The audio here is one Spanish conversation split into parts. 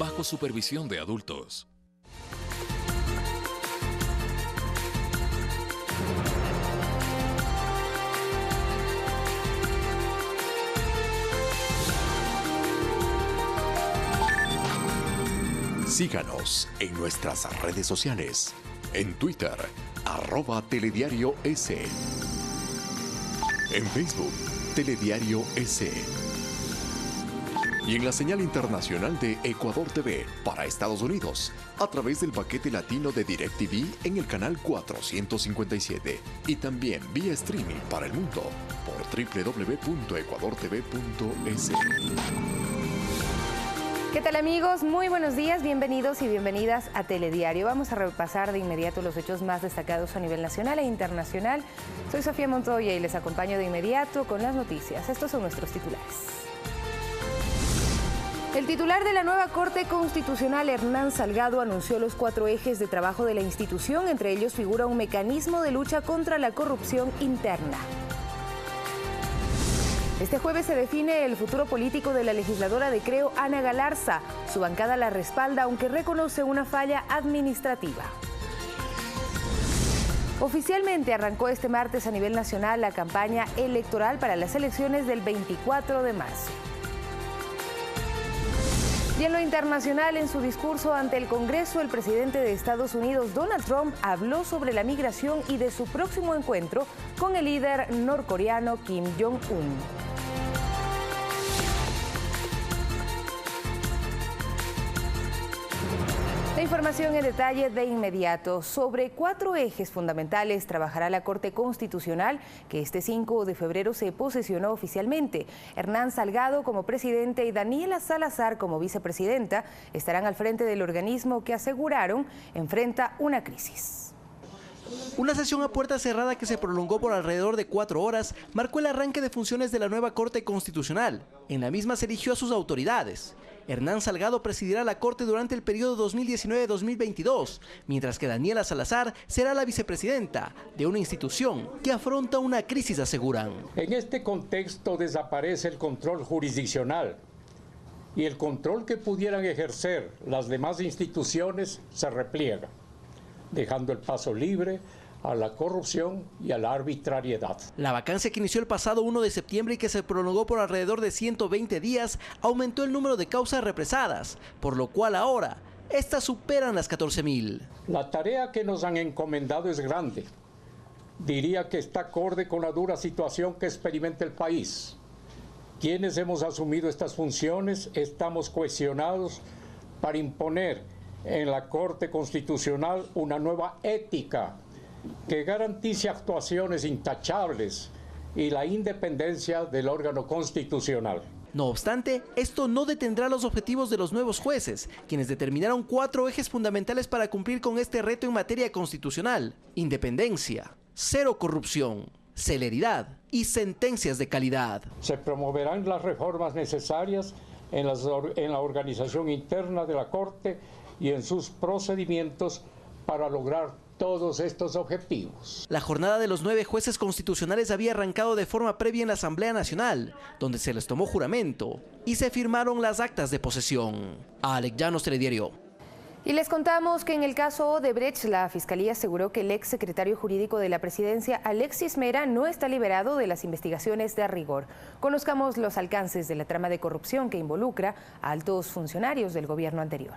bajo supervisión de adultos. Síganos en nuestras redes sociales. En Twitter, @telediarios. En Facebook, Telediario S. Y en la señal internacional de Ecuador TV para Estados Unidos, a través del paquete latino de DirecTV en el canal 457. Y también vía streaming para el mundo por www.ecuadortv.es. ¿Qué tal, amigos? Muy buenos días, bienvenidos y bienvenidas a Telediario. Vamos a repasar de inmediato los hechos más destacados a nivel nacional e internacional. Soy Sofía Montoya y les acompaño de inmediato con las noticias. Estos son nuestros titulares. El titular de la nueva Corte Constitucional, Hernán Salgado, anunció los 4 ejes de trabajo de la institución. Entre ellos figura un mecanismo de lucha contra la corrupción interna. Este jueves se define el futuro político de la legisladora de Creo, Ana Galarza. Su bancada la respalda, aunque reconoce una falla administrativa. Oficialmente arrancó este martes a nivel nacional la campaña electoral para las elecciones del 24 de marzo. Y en lo internacional, en su discurso ante el Congreso, el presidente de Estados Unidos, Donald Trump, habló sobre la migración y de su próximo encuentro con el líder norcoreano Kim Jong-un. La información en detalle de inmediato. Sobre 4 ejes fundamentales trabajará la Corte Constitucional, que este 5 de febrero se posesionó oficialmente. Hernán Salgado como presidente y Daniela Salazar como vicepresidenta estarán al frente del organismo que aseguraron enfrenta una crisis. Una sesión a puerta cerrada que se prolongó por alrededor de 4 horas marcó el arranque de funciones de la nueva Corte Constitucional. En la misma se eligió a sus autoridades. Hernán Salgado presidirá la Corte durante el periodo 2019-2022, mientras que Daniela Salazar será la vicepresidenta de una institución que afronta una crisis, aseguran. En este contexto desaparece el control jurisdiccional y el control que pudieran ejercer las demás instituciones se repliega, dejando el paso libre a la corrupción y a la arbitrariedad. La vacancia que inició el pasado 1 de septiembre y que se prolongó por alrededor de 120 días aumentó el número de causas represadas, por lo cual ahora estas superan las 14.000. La tarea que nos han encomendado es grande. Diría que está acorde con la dura situación que experimenta el país. Quienes hemos asumido estas funciones estamos cohesionados para imponer en la Corte Constitucional una nueva ética que garantice actuaciones intachables y la independencia del órgano constitucional. No obstante, esto no detendrá los objetivos de los nuevos jueces, quienes determinaron 4 ejes fundamentales para cumplir con este reto en materia constitucional: independencia, cero corrupción, celeridad y sentencias de calidad. Se promoverán las reformas necesarias en la organización interna de la Corte y en sus procedimientos para lograr todos estos objetivos. La jornada de los 9 jueces constitucionales había arrancado de forma previa en la Asamblea Nacional, donde se les tomó juramento y se firmaron las actas de posesión. Alex Llanos, Telediario. Y les contamos que en el caso Odebrecht, la Fiscalía aseguró que el ex secretario jurídico de la presidencia, Alexis Mera, no está liberado de las investigaciones de rigor. Conozcamos los alcances de la trama de corrupción que involucra a altos funcionarios del gobierno anterior.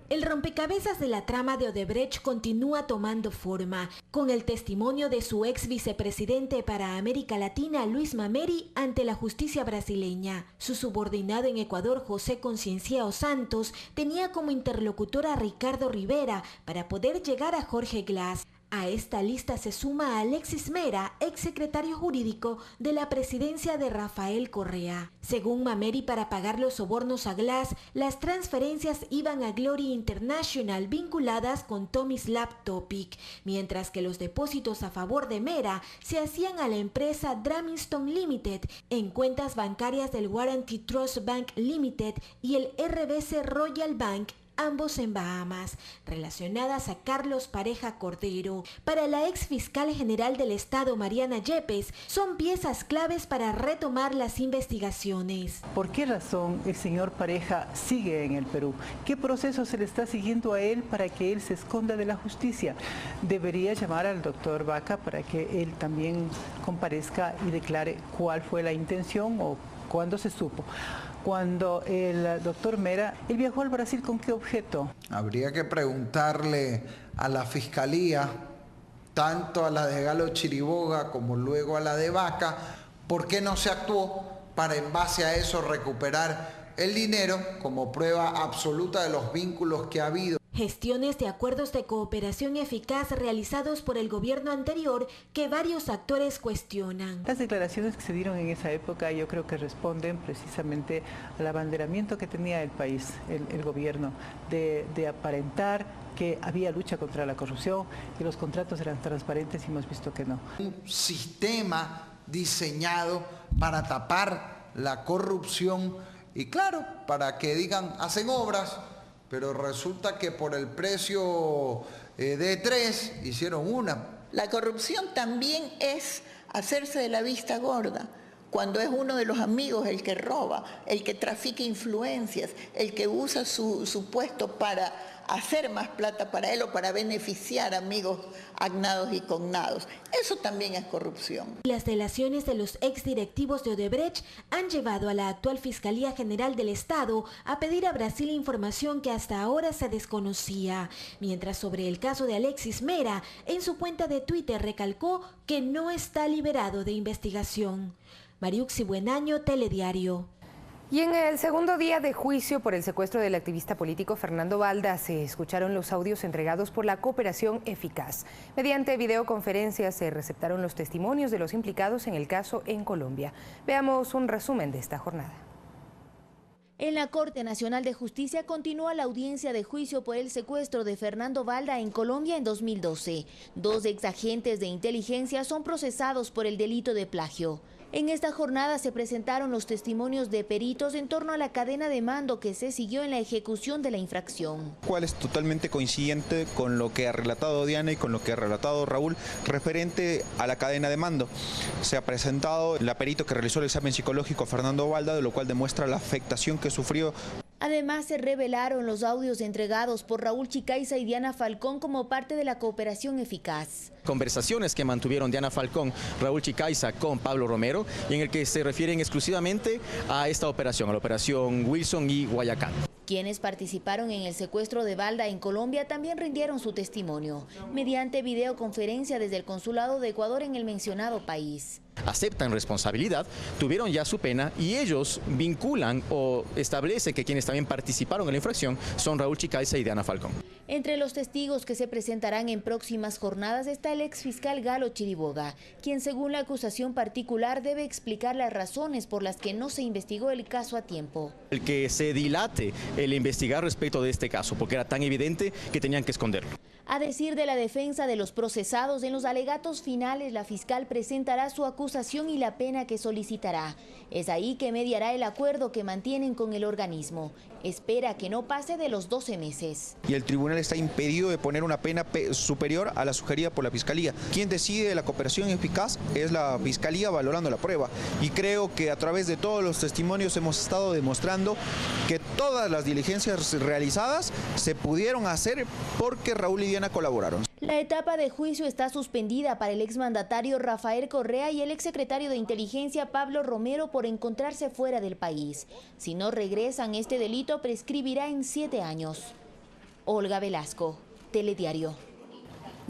El rompecabezas de la trama de Odebrecht continúa tomando forma, con el testimonio de su ex vicepresidente para América Latina, Luis Mameri, ante la justicia brasileña. Su subordinado en Ecuador, José Concienciao Santos, tenía como interlocutor a Ricardo Rivera para poder llegar a Jorge Glass. A esta lista se suma a Alexis Mera, exsecretario jurídico de la presidencia de Rafael Correa. Según Mameri, para pagar los sobornos a Glass, las transferencias iban a Glory International vinculadas con Tomislav Topic, mientras que los depósitos a favor de Mera se hacían a la empresa Dramiston Limited en cuentas bancarias del Warranty Trust Bank Limited y el RBC Royal Bank ambos en Bahamas, relacionadas a Carlos Pareja Cordero. Para la ex fiscal general del Estado, Mariana Yepes, son piezas claves para retomar las investigaciones. ¿Por qué razón el señor Pareja sigue en el Perú? ¿Qué proceso se le está siguiendo a él para que él se esconda de la justicia? Debería llamar al doctor Vaca para que él también comparezca y declare cuál fue la intención o cuándo se supo. Cuando el doctor Mera, él viajó al Brasil, ¿con qué objeto? Habría que preguntarle a la Fiscalía, tanto a la de Galo Chiriboga como luego a la de Vaca, por qué no se actuó para en base a eso recuperar el dinero como prueba absoluta de los vínculos que ha habido. Gestiones de acuerdos de cooperación eficaz realizados por el gobierno anterior que varios actores cuestionan. Las declaraciones que se dieron en esa época yo creo que responden precisamente al abanderamiento que tenía el país, el gobierno, de aparentar que había lucha contra la corrupción, que los contratos eran transparentes y hemos visto que no. Un sistema diseñado para tapar la corrupción y claro, para que digan, hacen obras, pero resulta que por el precio de 3 hicieron una. La corrupción también es hacerse de la vista gorda, cuando es uno de los amigos el que roba, el que trafica influencias, el que usa su puesto para hacer más plata para él o para beneficiar amigos agnados y cognados. Eso también es corrupción. Las delaciones de los exdirectivos de Odebrecht han llevado a la actual Fiscalía General del Estado a pedir a Brasil información que hasta ahora se desconocía. Mientras sobre el caso de Alexis Mera, en su cuenta de Twitter recalcó que no está liberado de investigación. Mariuxi Buenaño, Telediario. Y en el segundo día de juicio por el secuestro del activista político Fernando Balda se escucharon los audios entregados por la Cooperación Eficaz. Mediante videoconferencia se receptaron los testimonios de los implicados en el caso en Colombia. Veamos un resumen de esta jornada. En la Corte Nacional de Justicia continúa la audiencia de juicio por el secuestro de Fernando Balda en Colombia en 2012. 2 exagentes de inteligencia son procesados por el delito de plagio. En esta jornada se presentaron los testimonios de peritos en torno a la cadena de mando que se siguió en la ejecución de la infracción. ¿Cuál es totalmente coincidente con lo que ha relatado Diana y con lo que ha relatado Raúl referente a la cadena de mando? Se ha presentado la perito que realizó el examen psicológico a Fernando Balda, de lo cual demuestra la afectación que sufrió. Además, se revelaron los audios entregados por Raúl Chicaiza y Diana Falcón como parte de la Cooperación Eficaz. Conversaciones que mantuvieron Diana Falcón, Raúl Chicaiza con Pablo Romero, y en el que se refieren exclusivamente a esta operación, a la operación Wilson y Guayacán. Quienes participaron en el secuestro de Balda en Colombia también rindieron su testimonio, mediante videoconferencia desde el Consulado de Ecuador en el mencionado país. Aceptan responsabilidad, tuvieron ya su pena y ellos vinculan o establecen que quienes también participaron en la infracción son Raúl Chicaiza y Diana Falcón. Entre los testigos que se presentarán en próximas jornadas está el exfiscal Galo Chiriboga, quien según la acusación particular debe explicar las razones por las que no se investigó el caso a tiempo. El que se dilate el investigar respecto de este caso, porque era tan evidente que tenían que esconderlo. A decir de la defensa de los procesados, en los alegatos finales la fiscal presentará su acusación y la pena que solicitará. Es ahí que mediará el acuerdo que mantienen con el organismo. Espera que no pase de los 12 meses. Y el tribunal está impedido de poner una pena superior a la sugerida por la Fiscalía. Quien decide la cooperación eficaz es la Fiscalía valorando la prueba. Y creo que a través de todos los testimonios hemos estado demostrando que todas las diligencias realizadas se pudieron hacer porque Raúl y Diana colaboraron. La etapa de juicio está suspendida para el exmandatario Rafael Correa y el exsecretario de Inteligencia Pablo Romero por encontrarse fuera del país. Si no regresan, este delito prescribirá en 7 años. Olga Velasco, Telediario.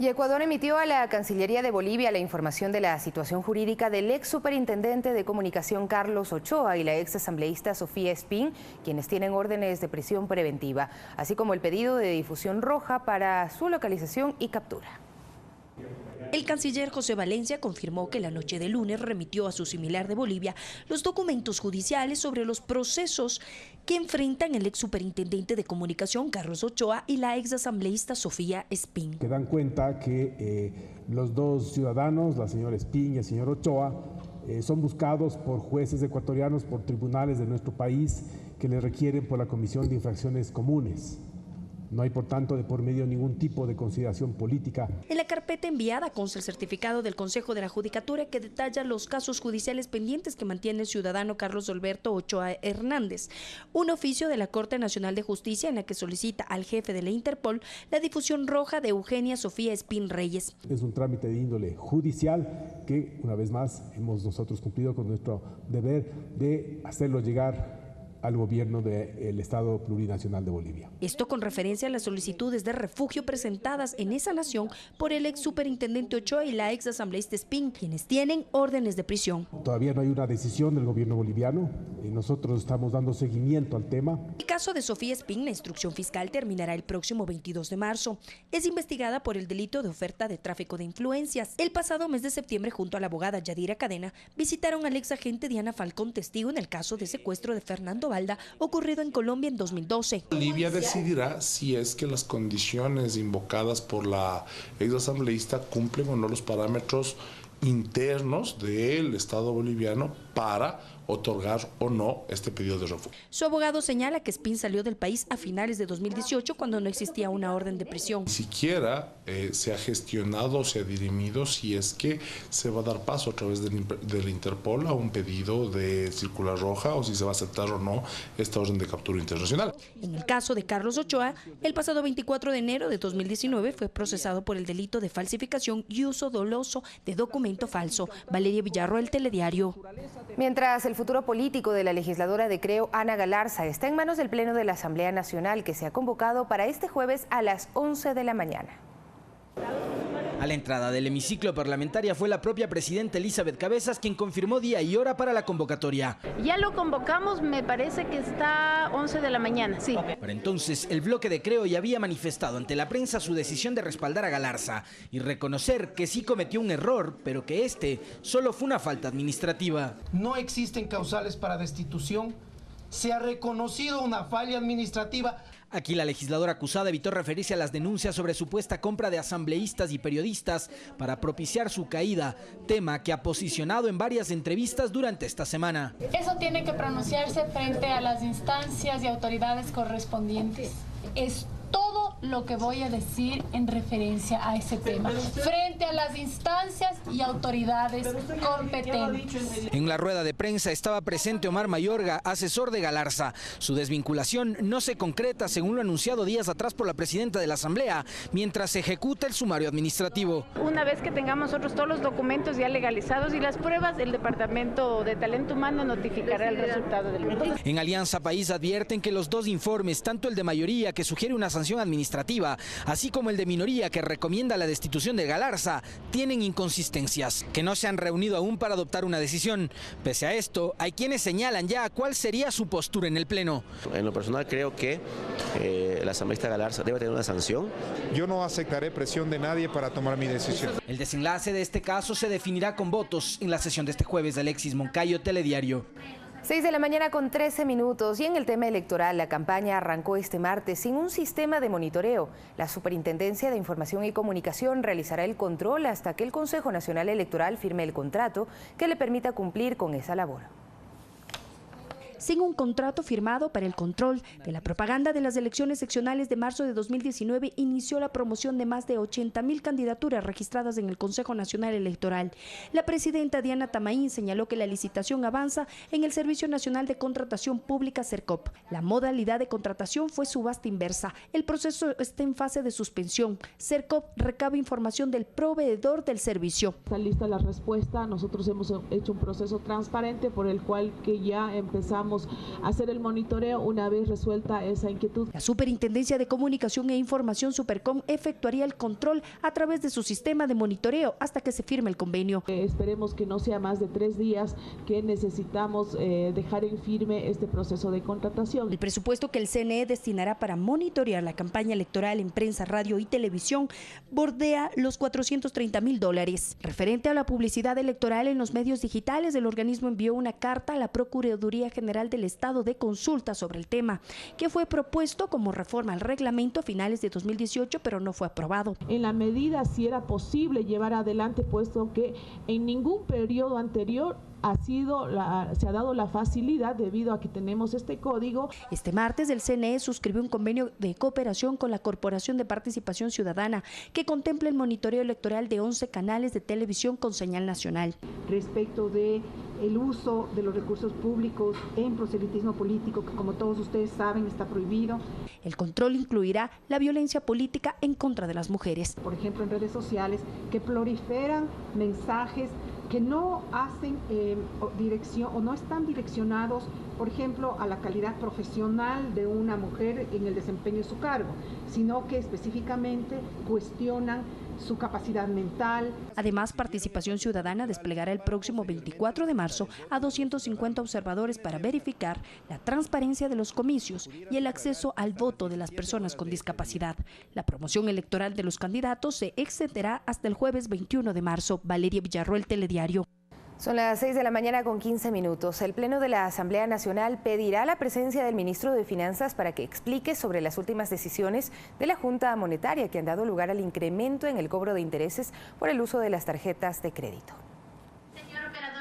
Y Ecuador emitió a la Cancillería de Bolivia la información de la situación jurídica del ex superintendente de comunicación Carlos Ochoa y la ex asambleísta Sofía Espín, quienes tienen órdenes de prisión preventiva, así como el pedido de difusión roja para su localización y captura. El canciller José Valencia confirmó que la noche de lunes remitió a su similar de Bolivia los documentos judiciales sobre los procesos que enfrentan el ex superintendente de comunicación Carlos Ochoa y la ex asambleísta Sofía Espín. Que dan cuenta que los dos ciudadanos, la señora Espín y el señor Ochoa, son buscados por jueces ecuatorianos, por tribunales de nuestro país que les requieren por la comisión de infracciones comunes. No hay, por tanto, de por medio ningún tipo de consideración política. En la carpeta enviada consta el certificado del Consejo de la Judicatura que detalla los casos judiciales pendientes que mantiene el ciudadano Carlos Alberto Ochoa Hernández, un oficio de la Corte Nacional de Justicia en la que solicita al jefe de la Interpol la difusión roja de Eugenia Sofía Espín Reyes. Es un trámite de índole judicial que, una vez más, hemos nosotros cumplido con nuestro deber de hacerlo llegar al gobierno del Estado Plurinacional de Bolivia. Esto con referencia a las solicitudes de refugio presentadas en esa nación por el ex superintendente Ochoa y la ex asambleísta Espín, quienes tienen órdenes de prisión. Todavía no hay una decisión del gobierno boliviano y nosotros estamos dando seguimiento al tema. El caso de Sofía Espín, la instrucción fiscal terminará el próximo 22 de marzo. Es investigada por el delito de oferta de tráfico de influencias. El pasado mes de septiembre, junto a la abogada Yadira Cadena, visitaron al ex agente Diana Falcón, testigo en el caso de secuestro de Fernando Valda, ocurrido en Colombia en 2012. Bolivia decidirá si es que las condiciones invocadas por la ex asambleísta cumplen o no los parámetros internos del Estado boliviano para otorgar o no este pedido de refugio. Su abogado señala que Espín salió del país a finales de 2018 cuando no existía una orden de prisión. Ni siquiera se ha gestionado o se ha dirimido si es que se va a dar paso a través del Interpol a un pedido de circular roja o si se va a aceptar o no esta orden de captura internacional. En el caso de Carlos Ochoa, el pasado 24 de enero de 2019 fue procesado por el delito de falsificación y uso doloso de documento falso. Valeria Villarroel, Telediario. Mientras el futuro político de la legisladora de Creo, Ana Galarza, está en manos del Pleno de la Asamblea Nacional, que se ha convocado para este jueves a las 11 de la mañana. A la entrada del hemiciclo parlamentario fue la propia presidenta Elizabeth Cabezas quien confirmó día y hora para la convocatoria. Ya lo convocamos, me parece que está 11 de la mañana, sí. Para entonces, el bloque de Creo ya había manifestado ante la prensa su decisión de respaldar a Galarza y reconocer que sí cometió un error, pero que este solo fue una falta administrativa. No existen causales para destitución, se ha reconocido una falla administrativa. Aquí la legisladora acusada evitó referirse a las denuncias sobre supuesta compra de asambleístas y periodistas para propiciar su caída, tema que ha posicionado en varias entrevistas durante esta semana. Eso tiene que pronunciarse frente a las instancias y autoridades correspondientes. Es todo lo que voy a decir en referencia a ese tema, frente a las instancias y autoridades competentes. En la rueda de prensa estaba presente Omar Mayorga, asesor de Galarza. Su desvinculación no se concreta, según lo anunciado días atrás por la presidenta de la Asamblea, mientras se ejecuta el sumario administrativo. Una vez que tengamos nosotros todos los documentos ya legalizados y las pruebas, el Departamento de Talento Humano notificará el resultado del mismo. En Alianza País advierten que los dos informes, tanto el de mayoría que sugiere una sanción administrativa, así como el de minoría que recomienda la destitución de Galarza, tienen inconsistencias, que no se han reunido aún para adoptar una decisión. Pese a esto, hay quienes señalan ya cuál sería su postura en el Pleno. En lo personal creo que la asambleísta Galarza debe tener una sanción. Yo no aceptaré presión de nadie para tomar mi decisión. El desenlace de este caso se definirá con votos en la sesión de este jueves. Alexis Moncayo, Telediario. 6 de la mañana con 13 minutos y en el tema electoral la campaña arrancó este martes sin un sistema de monitoreo. La Superintendencia de Información y Comunicación realizará el control hasta que el Consejo Nacional Electoral firme el contrato que le permita cumplir con esa labor. Sin un contrato firmado para el control de la propaganda de las elecciones seccionales de marzo de 2019, inició la promoción de más de 80.000 candidaturas registradas en el Consejo Nacional Electoral. La presidenta Diana Tamaín señaló que la licitación avanza en el Servicio Nacional de Contratación Pública Sercop. La modalidad de contratación fue subasta inversa. El proceso está en fase de suspensión. Sercop recaba información del proveedor del servicio. Está lista la respuesta. Nosotros hemos hecho un proceso transparente por el cual que ya empezamos a hacer el monitoreo una vez resuelta esa inquietud. La Superintendencia de Comunicación e Información Supercom efectuaría el control a través de su sistema de monitoreo hasta que se firme el convenio. Esperemos que no sea más de 3 días que necesitamos dejar en firme este proceso de contratación. El presupuesto que el CNE destinará para monitorear la campaña electoral en prensa, radio y televisión bordea los $430.000. Referente a la publicidad electoral en los medios digitales, el organismo envió una carta a la Procuraduría General del Estado de consulta sobre el tema, que fue propuesto como reforma al reglamento a finales de 2018, pero no fue aprobado. En la medida si era posible llevar adelante, puesto que en ningún periodo anterior se ha dado la facilidad debido a que tenemos este código. Este martes el CNE suscribió un convenio de cooperación con la Corporación de Participación Ciudadana que contempla el monitoreo electoral de 11 canales de televisión con señal nacional. Respecto de el uso de los recursos públicos en proselitismo político, que como todos ustedes saben está prohibido. El control incluirá la violencia política en contra de las mujeres. Por ejemplo, en redes sociales que proliferan mensajes que no hacen dirección o no están direccionados, por ejemplo, a la calidad profesional de una mujer en el desempeño de su cargo, sino que específicamente cuestionan su capacidad mental. Además, Participación Ciudadana desplegará el próximo 24 de marzo a 250 observadores para verificar la transparencia de los comicios y el acceso al voto de las personas con discapacidad. La promoción electoral de los candidatos se extenderá hasta el jueves 21 de marzo. Valeria Villarroel, Telediario. Son las 6 de la mañana con 15 minutos. El Pleno de la Asamblea Nacional pedirá la presencia del ministro de Finanzas para que explique sobre las últimas decisiones de la Junta Monetaria que han dado lugar al incremento en el cobro de intereses por el uso de las tarjetas de crédito.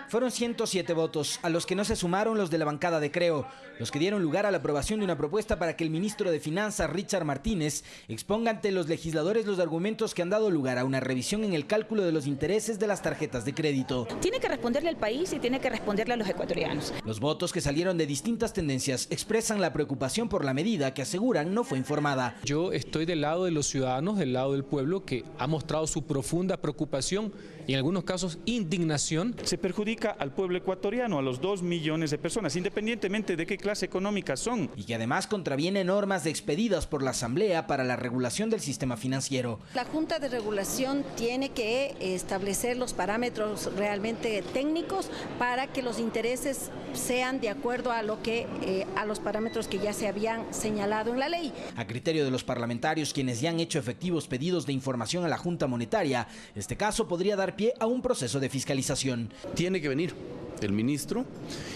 Fueron 107 votos, a los que no se sumaron los de la bancada de Creo, los que dieron lugar a la aprobación de una propuesta para que el ministro de Finanzas, Richard Martínez, exponga ante los legisladores los argumentos que han dado lugar a una revisión en el cálculo de los intereses de las tarjetas de crédito. Tiene que responderle al país y tiene que responderle a los ecuatorianos. Los votos, que salieron de distintas tendencias, expresan la preocupación por la medida que aseguran no fue informada. Yo estoy del lado de los ciudadanos, del lado del pueblo, que ha mostrado su profunda preocupación y en algunos casos indignación. Se perjudica al pueblo ecuatoriano, a los 2 millones de personas, independientemente de qué clase económica son. Y que además contraviene normas expedidas por la Asamblea para la regulación del sistema financiero. La Junta de Regulación tiene que establecer los parámetros realmente técnicos para que los intereses sean de acuerdo a a los parámetros que ya se habían señalado en la ley. A criterio de los parlamentarios, quienes ya han hecho efectivos pedidos de información a la Junta Monetaria, este caso podría dar pie a un proceso de fiscalización. Tiene que venir el ministro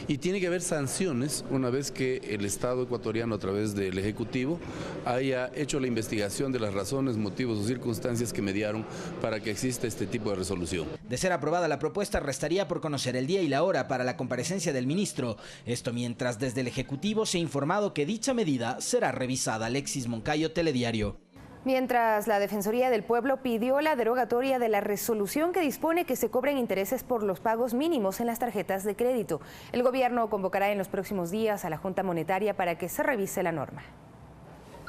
y tiene que haber sanciones una vez que el Estado ecuatoriano, a través del Ejecutivo, haya hecho la investigación de las razones, motivos o circunstancias que mediaron para que exista este tipo de resolución. De ser aprobada la propuesta, restaría por conocer el día y la hora para la comparecencia del ministro. Esto mientras desde el Ejecutivo se ha informado que dicha medida será revisada. Alexis Moncayo, Telediario. Mientras la Defensoría del Pueblo pidió la derogatoria de la resolución que dispone que se cobren intereses por los pagos mínimos en las tarjetas de crédito. El gobierno convocará en los próximos días a la Junta Monetaria para que se revise la norma.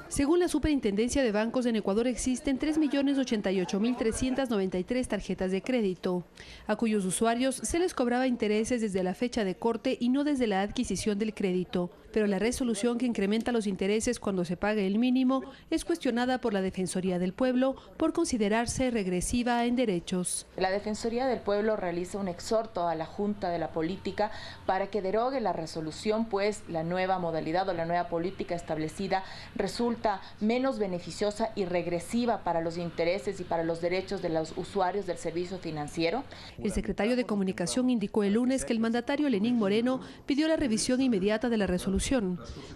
Según la Superintendencia de Bancos, en Ecuador existen 3.088.393 tarjetas de crédito, a cuyos usuarios se les cobraba intereses desde la fecha de corte y no desde la adquisición del crédito. Pero la resolución que incrementa los intereses cuando se pague el mínimo es cuestionada por la Defensoría del Pueblo por considerarse regresiva en derechos. La Defensoría del Pueblo realiza un exhorto a la Junta de la Política para que derogue la resolución, pues la nueva modalidad o la nueva política establecida resulta menos beneficiosa y regresiva para los intereses y para los derechos de los usuarios del servicio financiero. El secretario de Comunicación indicó el lunes que el mandatario Lenín Moreno pidió la revisión inmediata de la resolución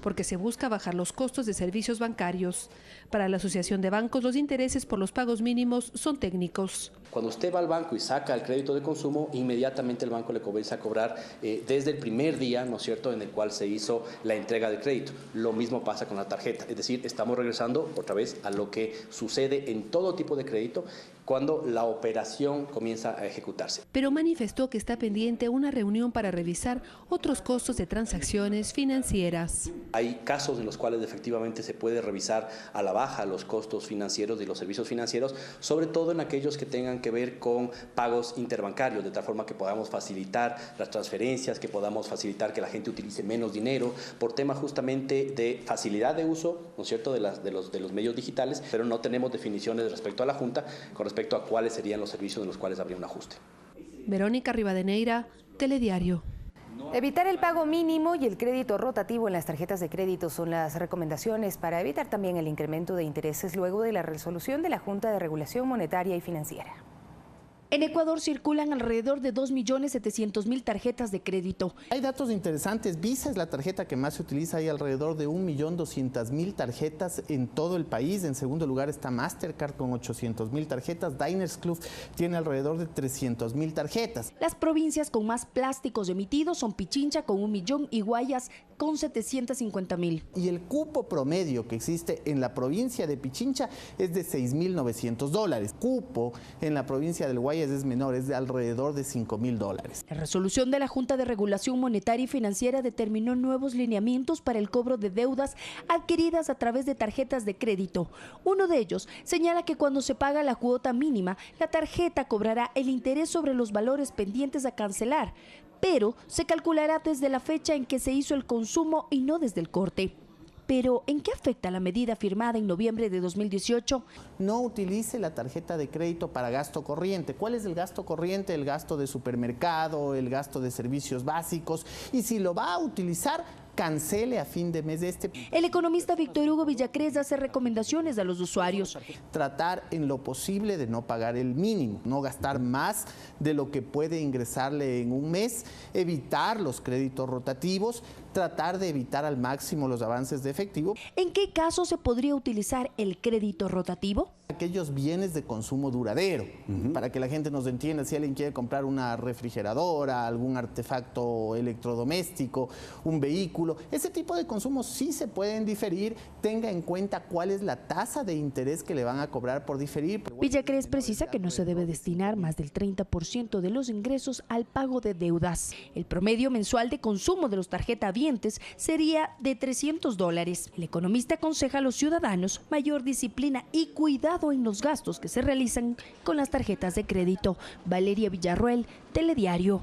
porque se busca bajar los costos de servicios bancarios. Para la Asociación de Bancos, los intereses por los pagos mínimos son técnicos. Cuando usted va al banco y saca el crédito de consumo, inmediatamente el banco le comienza a cobrar desde el primer día, ¿no es cierto?, en el cual se hizo la entrega del crédito. Lo mismo pasa con la tarjeta, es decir, estamos regresando otra vez a lo que sucede en todo tipo de crédito cuando la operación comienza a ejecutarse. Pero manifestó que está pendiente una reunión para revisar otros costos de transacciones financieras. Hay casos en los cuales efectivamente se puede revisar a la baja los costos financieros y los servicios financieros, sobre todo en aquellos que tengan que ver con pagos interbancarios, de tal forma que podamos facilitar las transferencias, que podamos facilitar que la gente utilice menos dinero, por tema justamente de facilidad de uso, ¿no es cierto?, de los medios digitales, pero no tenemos definiciones respecto a la Junta con respecto a cuáles serían los servicios en los cuales habría un ajuste. Verónica Rivadeneira, Telediario. Evitar el pago mínimo y el crédito rotativo en las tarjetas de crédito son las recomendaciones para evitar también el incremento de intereses luego de la resolución de la Junta de Regulación Monetaria y Financiera. En Ecuador circulan alrededor de 2.700.000 tarjetas de crédito. Hay datos interesantes. Visa es la tarjeta que más se utiliza. Hay alrededor de 1.200.000 tarjetas en todo el país. En segundo lugar está Mastercard con 800.000 tarjetas. Diners Club tiene alrededor de 300.000 tarjetas. Las provincias con más plásticos emitidos son Pichincha con 1 millón y Guayas con 750.000. Y el cupo promedio que existe en la provincia de Pichincha es de $6.900. Cupo en la provincia del Guayas es menor, es de alrededor de $5.000. La resolución de la Junta de Regulación Monetaria y Financiera determinó nuevos lineamientos para el cobro de deudas adquiridas a través de tarjetas de crédito. Uno de ellos señala que cuando se paga la cuota mínima, la tarjeta cobrará el interés sobre los valores pendientes a cancelar, pero se calculará desde la fecha en que se hizo el consumo y no desde el corte. Pero, ¿en qué afecta la medida firmada en noviembre de 2018? No utilice la tarjeta de crédito para gasto corriente. ¿Cuál es el gasto corriente? El gasto de supermercado, el gasto de servicios básicos. Y si lo va a utilizar, cancele a fin de mes de este. El economista Víctor Hugo Villacrés hace recomendaciones a los usuarios. Tratar en lo posible de no pagar el mínimo, no gastar más de lo que puede ingresarle en un mes, evitar los créditos rotativos, tratar de evitar al máximo los avances de efectivo. ¿En qué caso se podría utilizar el crédito rotativo? Aquellos bienes de consumo duradero, para que la gente nos entienda, si alguien quiere comprar una refrigeradora, algún artefacto electrodoméstico, un vehículo, ese tipo de consumos sí se pueden diferir. Tenga en cuenta cuál es la tasa de interés que le van a cobrar por diferir. Villacrés precisa que no se debe destinar más del 30% de los ingresos al pago de deudas. El promedio mensual de consumo de los tarjetavientes sería de $300. El economista aconseja a los ciudadanos mayor disciplina y cuidado en los gastos que se realizan con las tarjetas de crédito. Valeria Villarroel, Telediario.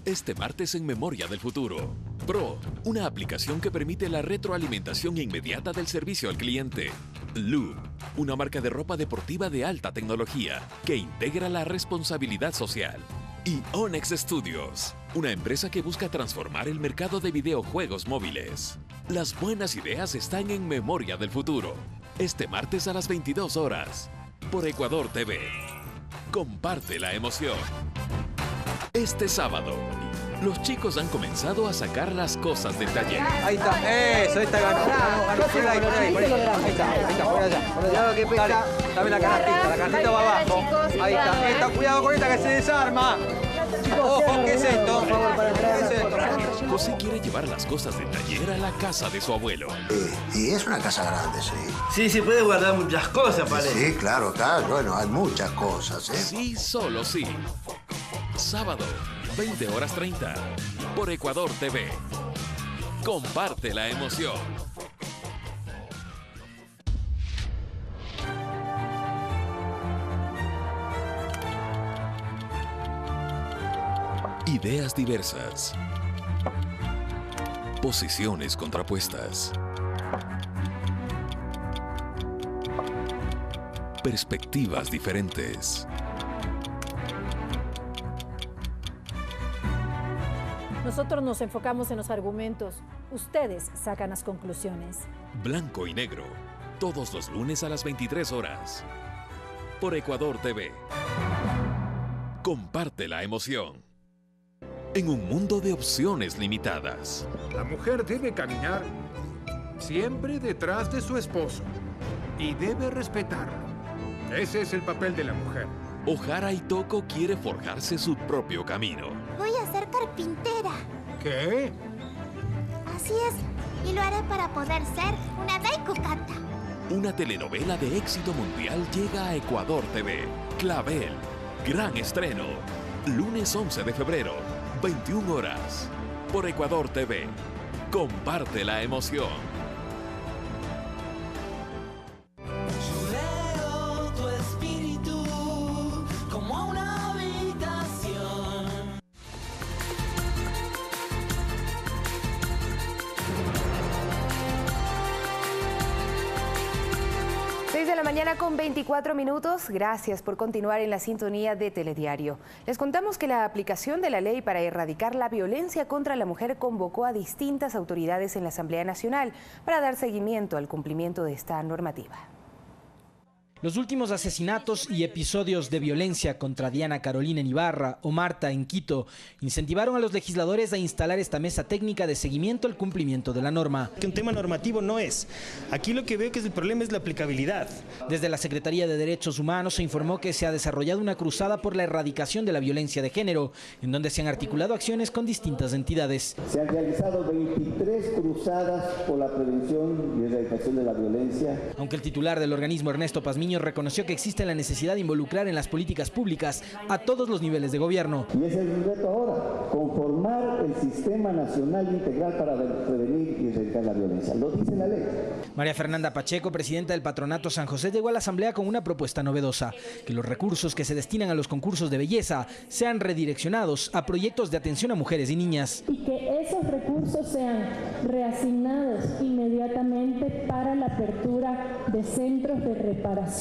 Este martes en Memoria del Futuro. Pro, una aplicación que permite la retroalimentación inmediata del servicio al cliente. Loop, una marca de ropa deportiva de alta tecnología que integra la responsabilidad social. Y Onyx Studios, una empresa que busca transformar el mercado de videojuegos móviles. Las buenas ideas están en Memoria del Futuro. Este martes a las 22 horas. Por Ecuador TV. Comparte la emoción. Este sábado, los chicos han comenzado a sacar las cosas del taller. Ahí está, eso, está ganó. Ahí está, por allá. Dame la canastita va abajo. Ahí está, cuidado con esta que se desarma. Ojo, ¿qué es esto? José quiere llevar las cosas del taller a la casa de su abuelo. Y es una casa grande, sí. Sí, se puede guardar muchas cosas, parece. Sí, claro, bueno, hay muchas cosas, ¿eh? Sí, solo sí. Sábado, 20:30, por Ecuador TV. Comparte la emoción. Ideas diversas. Posiciones contrapuestas. Perspectivas diferentes. Nosotros nos enfocamos en los argumentos, ustedes sacan las conclusiones. Blanco y negro, todos los lunes a las 23 horas. Por Ecuador TV. Comparte la emoción. En un mundo de opciones limitadas. La mujer debe caminar siempre detrás de su esposo y debe respetarlo. Ese es el papel de la mujer. Ojara Itoko quiere forjarse su propio camino. Voy a ser carpintera. ¿Qué? Así es, y lo haré para poder ser una Daiku Kata. Una telenovela de éxito mundial llega a Ecuador TV. Clavel, gran estreno. Lunes 11 de febrero, 21 horas. Por Ecuador TV. Comparte la emoción. 6 de la mañana con 24 minutos. Gracias por continuar en la sintonía de Telediario. Les contamos que la aplicación de la ley para erradicar la violencia contra la mujer convocó a distintas autoridades en la Asamblea Nacional para dar seguimiento al cumplimiento de esta normativa. Los últimos asesinatos y episodios de violencia contra Diana Carolina en Ibarra o Marta en Quito incentivaron a los legisladores a instalar esta mesa técnica de seguimiento al cumplimiento de la norma. Que un tema normativo no es. Aquí lo que veo que el problema es la aplicabilidad. Desde la Secretaría de Derechos Humanos se informó que se ha desarrollado una cruzada por la erradicación de la violencia de género, en donde se han articulado acciones con distintas entidades. Se han realizado 23 cruzadas por la prevención y erradicación de la violencia. Aunque el titular del organismo, Ernesto Pazmiño, reconoció que existe la necesidad de involucrar en las políticas públicas a todos los niveles de gobierno. Y ese es el reto ahora, conformar el Sistema Nacional Integral para prevenir y erradicar la violencia. Lo dice la ley. María Fernanda Pacheco, presidenta del Patronato San José, llegó a la Asamblea con una propuesta novedosa: que los recursos que se destinan a los concursos de belleza sean redireccionados a proyectos de atención a mujeres y niñas. Y que esos recursos sean reasignados inmediatamente para la apertura de centros de reparación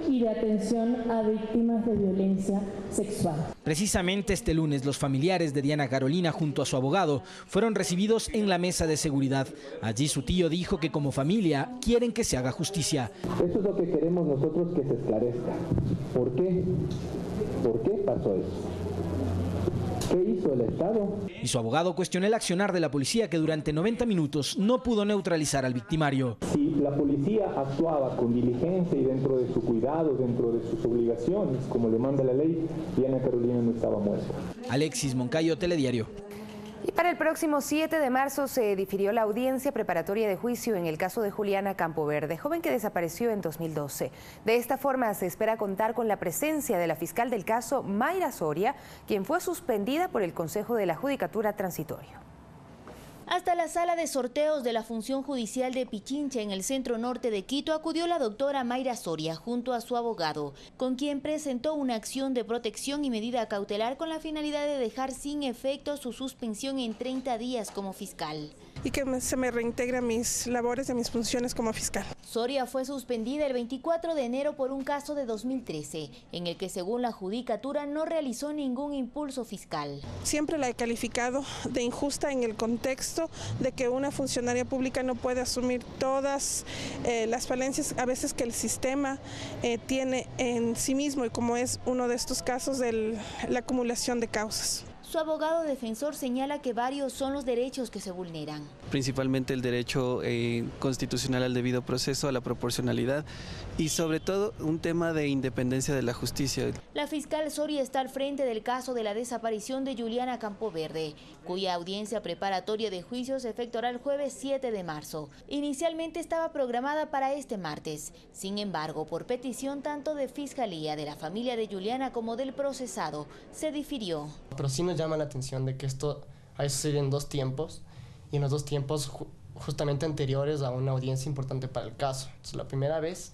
y de atención a víctimas de violencia sexual. Precisamente este lunes, los familiares de Diana Carolina junto a su abogado fueron recibidos en la mesa de seguridad. Allí su tío dijo que como familia quieren que se haga justicia. Eso es lo que queremos nosotros, que se esclarezca. ¿Por qué? ¿Por qué pasó eso? ¿Qué hizo el Estado? Y su abogado cuestionó el accionar de la policía, que durante 90 minutos no pudo neutralizar al victimario. Si la policía actuaba con diligencia y dentro de su cuidado, dentro de sus obligaciones, como le manda la ley, Diana Carolina no estaba muerta. Alexis Moncayo, Telediario. Y para el próximo 7 de marzo se difirió la audiencia preparatoria de juicio en el caso de Juliana Campoverde, joven que desapareció en 2012. De esta forma se espera contar con la presencia de la fiscal del caso, Mayra Soria, quien fue suspendida por el Consejo de la Judicatura Transitorio. Hasta la sala de sorteos de la función judicial de Pichincha en el centro norte de Quito acudió la doctora Mayra Soria junto a su abogado, con quien presentó una acción de protección y medida cautelar con la finalidad de dejar sin efecto su suspensión en 30 días como fiscal. Y que se me reintegra mis labores de mis funciones como fiscal. Soria fue suspendida el 24 de enero por un caso de 2013, en el que según la Judicatura no realizó ningún impulso fiscal. Siempre la he calificado de injusta en el contexto de que una funcionaria pública no puede asumir todas las falencias a veces que el sistema tiene en sí mismo, y como es uno de estos casos de la acumulación de causas. Su abogado defensor señala que varios son los derechos que se vulneran. Principalmente el derecho constitucional al debido proceso, a la proporcionalidad y sobre todo un tema de independencia de la justicia. La fiscal Soria está al frente del caso de la desaparición de Juliana Campoverde, cuya audiencia preparatoria de juicio se efectuará el jueves 7 de marzo. Inicialmente estaba programada para este martes. Sin embargo, por petición tanto de Fiscalía, de la familia de Juliana como del procesado, se difirió. Pero sí nos llama la atención de que esto haya sucedido en dos tiempos, y en los dos tiempos justamente anteriores a una audiencia importante para el caso. Entonces, la primera vez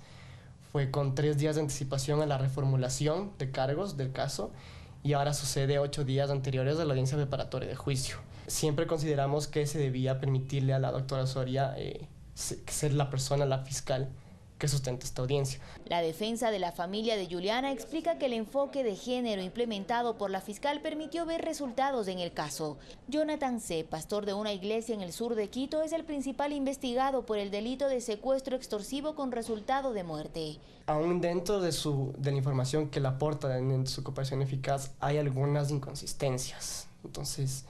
fue con 3 días de anticipación a la reformulación de cargos del caso, y ahora sucede 8 días anteriores a la audiencia preparatoria de juicio. Siempre consideramos que se debía permitirle a la doctora Soria ser la persona, la fiscal, que sustenta esta audiencia. La defensa de la familia de Juliana explica que el enfoque de género implementado por la fiscal permitió ver resultados en el caso. Jonathan C., pastor de una iglesia en el sur de Quito, es el principal investigado por el delito de secuestro extorsivo con resultado de muerte. Aún dentro de la información que le aporta en su cooperación eficaz hay algunas inconsistencias. Entonces,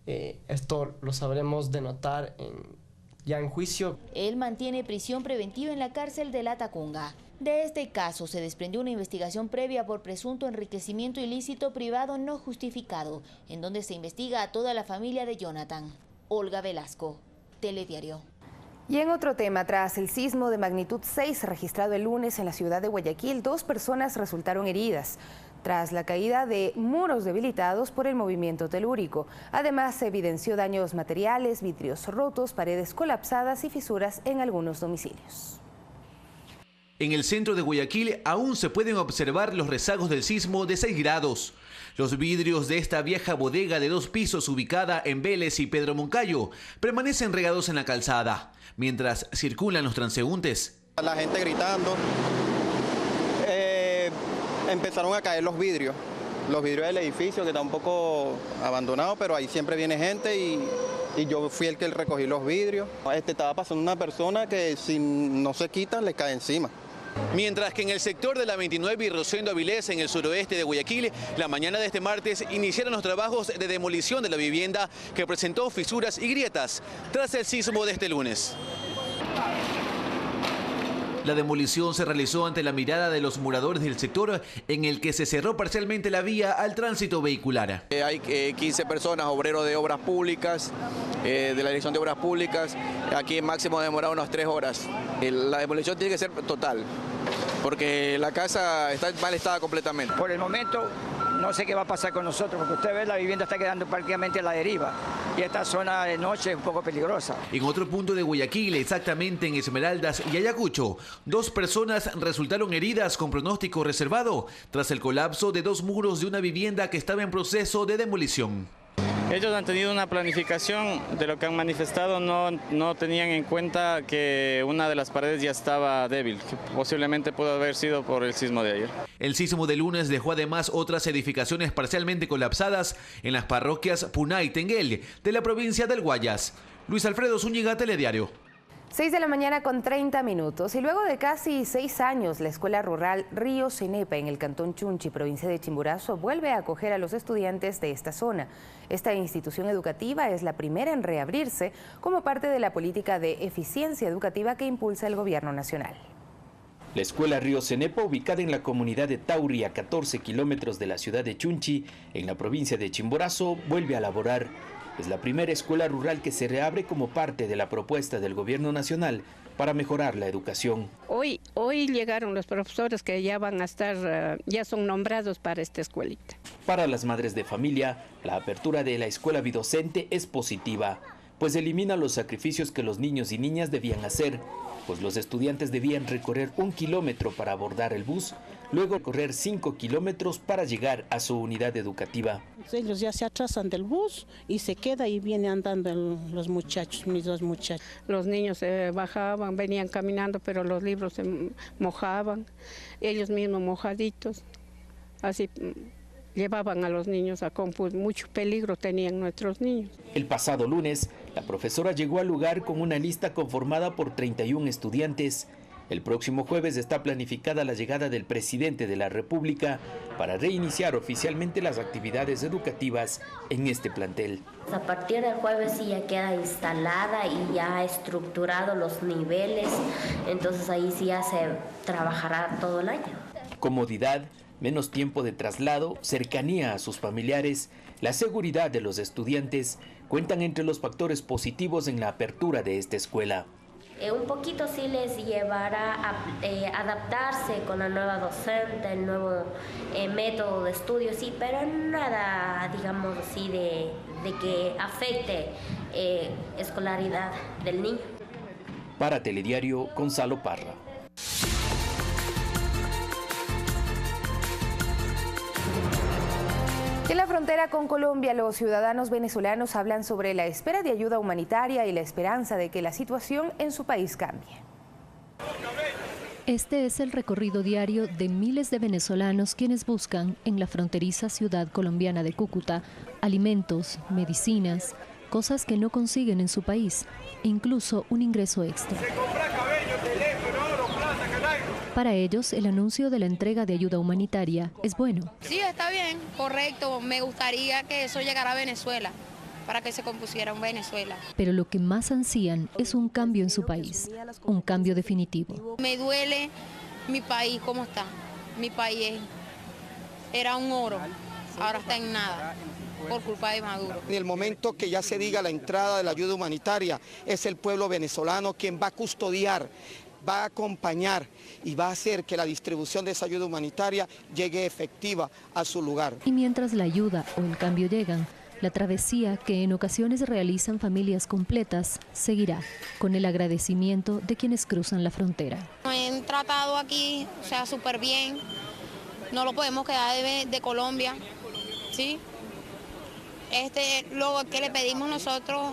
esto lo sabremos denotar ya en juicio. Él mantiene prisión preventiva en la cárcel de La Tacunga. De este caso se desprendió una investigación previa por presunto enriquecimiento ilícito privado no justificado, en donde se investiga a toda la familia de Jonathan. Olga Velasco, Telediario. Y en otro tema, tras el sismo de magnitud 6 registrado el lunes en la ciudad de Guayaquil, 2 personas resultaron heridas tras la caída de muros debilitados por el movimiento telúrico. Además, se evidenció daños materiales, vidrios rotos, paredes colapsadas y fisuras en algunos domicilios. En el centro de Guayaquil aún se pueden observar los rezagos del sismo de 6 grados. Los vidrios de esta vieja bodega de 2 pisos ubicada en Vélez y Pedro Moncayo permanecen regados en la calzada, mientras circulan los transeúntes La gente gritando. Empezaron a caer los vidrios del edificio, que está un poco abandonado, pero ahí siempre viene gente y yo fui el que recogí los vidrios. Estaba pasando una persona que si no se quita le cae encima. Mientras que en el sector de la 29 y Rosendo Avilés, en el suroeste de Guayaquil, la mañana de este martes iniciaron los trabajos de demolición de la vivienda que presentó fisuras y grietas tras el sismo de este lunes. La demolición se realizó ante la mirada de los moradores del sector, en el que se cerró parcialmente la vía al tránsito vehicular. Hay 15 personas, obreros de obras públicas, de la Dirección de Obras Públicas. Aquí máximo demora unas 3 horas. La demolición tiene que ser total, porque la casa está en mal estado completamente. Por el momento no sé qué va a pasar con nosotros, porque usted ve la vivienda está quedando prácticamente a la deriva y esta zona de noche es un poco peligrosa. En otro punto de Guayaquil, exactamente en Esmeraldas y Ayacucho, 2 personas resultaron heridas con pronóstico reservado tras el colapso de 2 muros de una vivienda que estaba en proceso de demolición. Ellos han tenido una planificación, de lo que han manifestado no tenían en cuenta que una de las paredes ya estaba débil, que posiblemente pudo haber sido por el sismo de ayer. El sismo de lunes dejó además otras edificaciones parcialmente colapsadas en las parroquias Puná y Tenguel de la provincia del Guayas. Luis Alfredo Zúñiga, Telediario. 6 de la mañana con 30 minutos y luego de casi 6 años, la escuela rural Río Cenepa en el cantón Chunchi, provincia de Chimborazo, vuelve a acoger a los estudiantes de esta zona. Esta institución educativa es la primera en reabrirse como parte de la política de eficiencia educativa que impulsa el gobierno nacional. La escuela Río Cenepa, ubicada en la comunidad de Tauri, a 14 kilómetros de la ciudad de Chunchi, en la provincia de Chimborazo, vuelve a laborar. Es la primera escuela rural que se reabre como parte de la propuesta del gobierno nacional para mejorar la educación. Hoy llegaron los profesores que ya van a estar, ya son nombrados para esta escuelita. Para las madres de familia, la apertura de la escuela bidocente es positiva, pues elimina los sacrificios que los niños y niñas debían hacer, pues los estudiantes debían recorrer 1 kilómetro para abordar el bus, luego correr 5 kilómetros para llegar a su unidad educativa. Ellos ya se atrasan del bus y se queda y vienen andando los muchachos, mis 2 muchachos. Los niños se bajaban, venían caminando, pero los libros se mojaban, ellos mismos mojaditos, así llevaban a los niños a Compus, mucho peligro tenían nuestros niños. El pasado lunes, la profesora llegó al lugar con una lista conformada por 31 estudiantes. El próximo jueves está planificada la llegada del presidente de la República para reiniciar oficialmente las actividades educativas en este plantel. A partir del jueves sí ya queda instalada y ya estructurado los niveles, entonces ahí sí ya se trabajará todo el año. Comodidad, menos tiempo de traslado, cercanía a sus familiares, la seguridad de los estudiantes cuentan entre los factores positivos en la apertura de esta escuela. Un poquito sí les llevará a adaptarse con la nueva docente, el nuevo método de estudio, sí, pero nada, digamos así, de que afecte escolaridad del niño. Para Telediario, Gonzalo Parra. En la frontera con Colombia, los ciudadanos venezolanos hablan sobre la espera de ayuda humanitaria y la esperanza de que la situación en su país cambie. Este es el recorrido diario de miles de venezolanos quienes buscan en la fronteriza ciudad colombiana de Cúcuta alimentos, medicinas, cosas que no consiguen en su país, incluso un ingreso extra. Para ellos, el anuncio de la entrega de ayuda humanitaria es bueno. Sí, está bien, correcto. Me gustaría que eso llegara a Venezuela, para que se compusiera en Venezuela. Pero lo que más ansían es un cambio en su país, un cambio definitivo. Me duele mi país, ¿cómo está? Mi país era un oro, ahora está en nada, por culpa de Maduro. En el momento que ya se diga la entrada de la ayuda humanitaria, es el pueblo venezolano quien va a custodiar, va a acompañar y va a hacer que la distribución de esa ayuda humanitaria llegue efectiva a su lugar. Y mientras la ayuda o el cambio llegan, la travesía que en ocasiones realizan familias completas seguirá, con el agradecimiento de quienes cruzan la frontera. Me han tratado aquí, o sea, súper bien, no lo podemos quedar de Colombia, ¿sí? Lo que le pedimos nosotros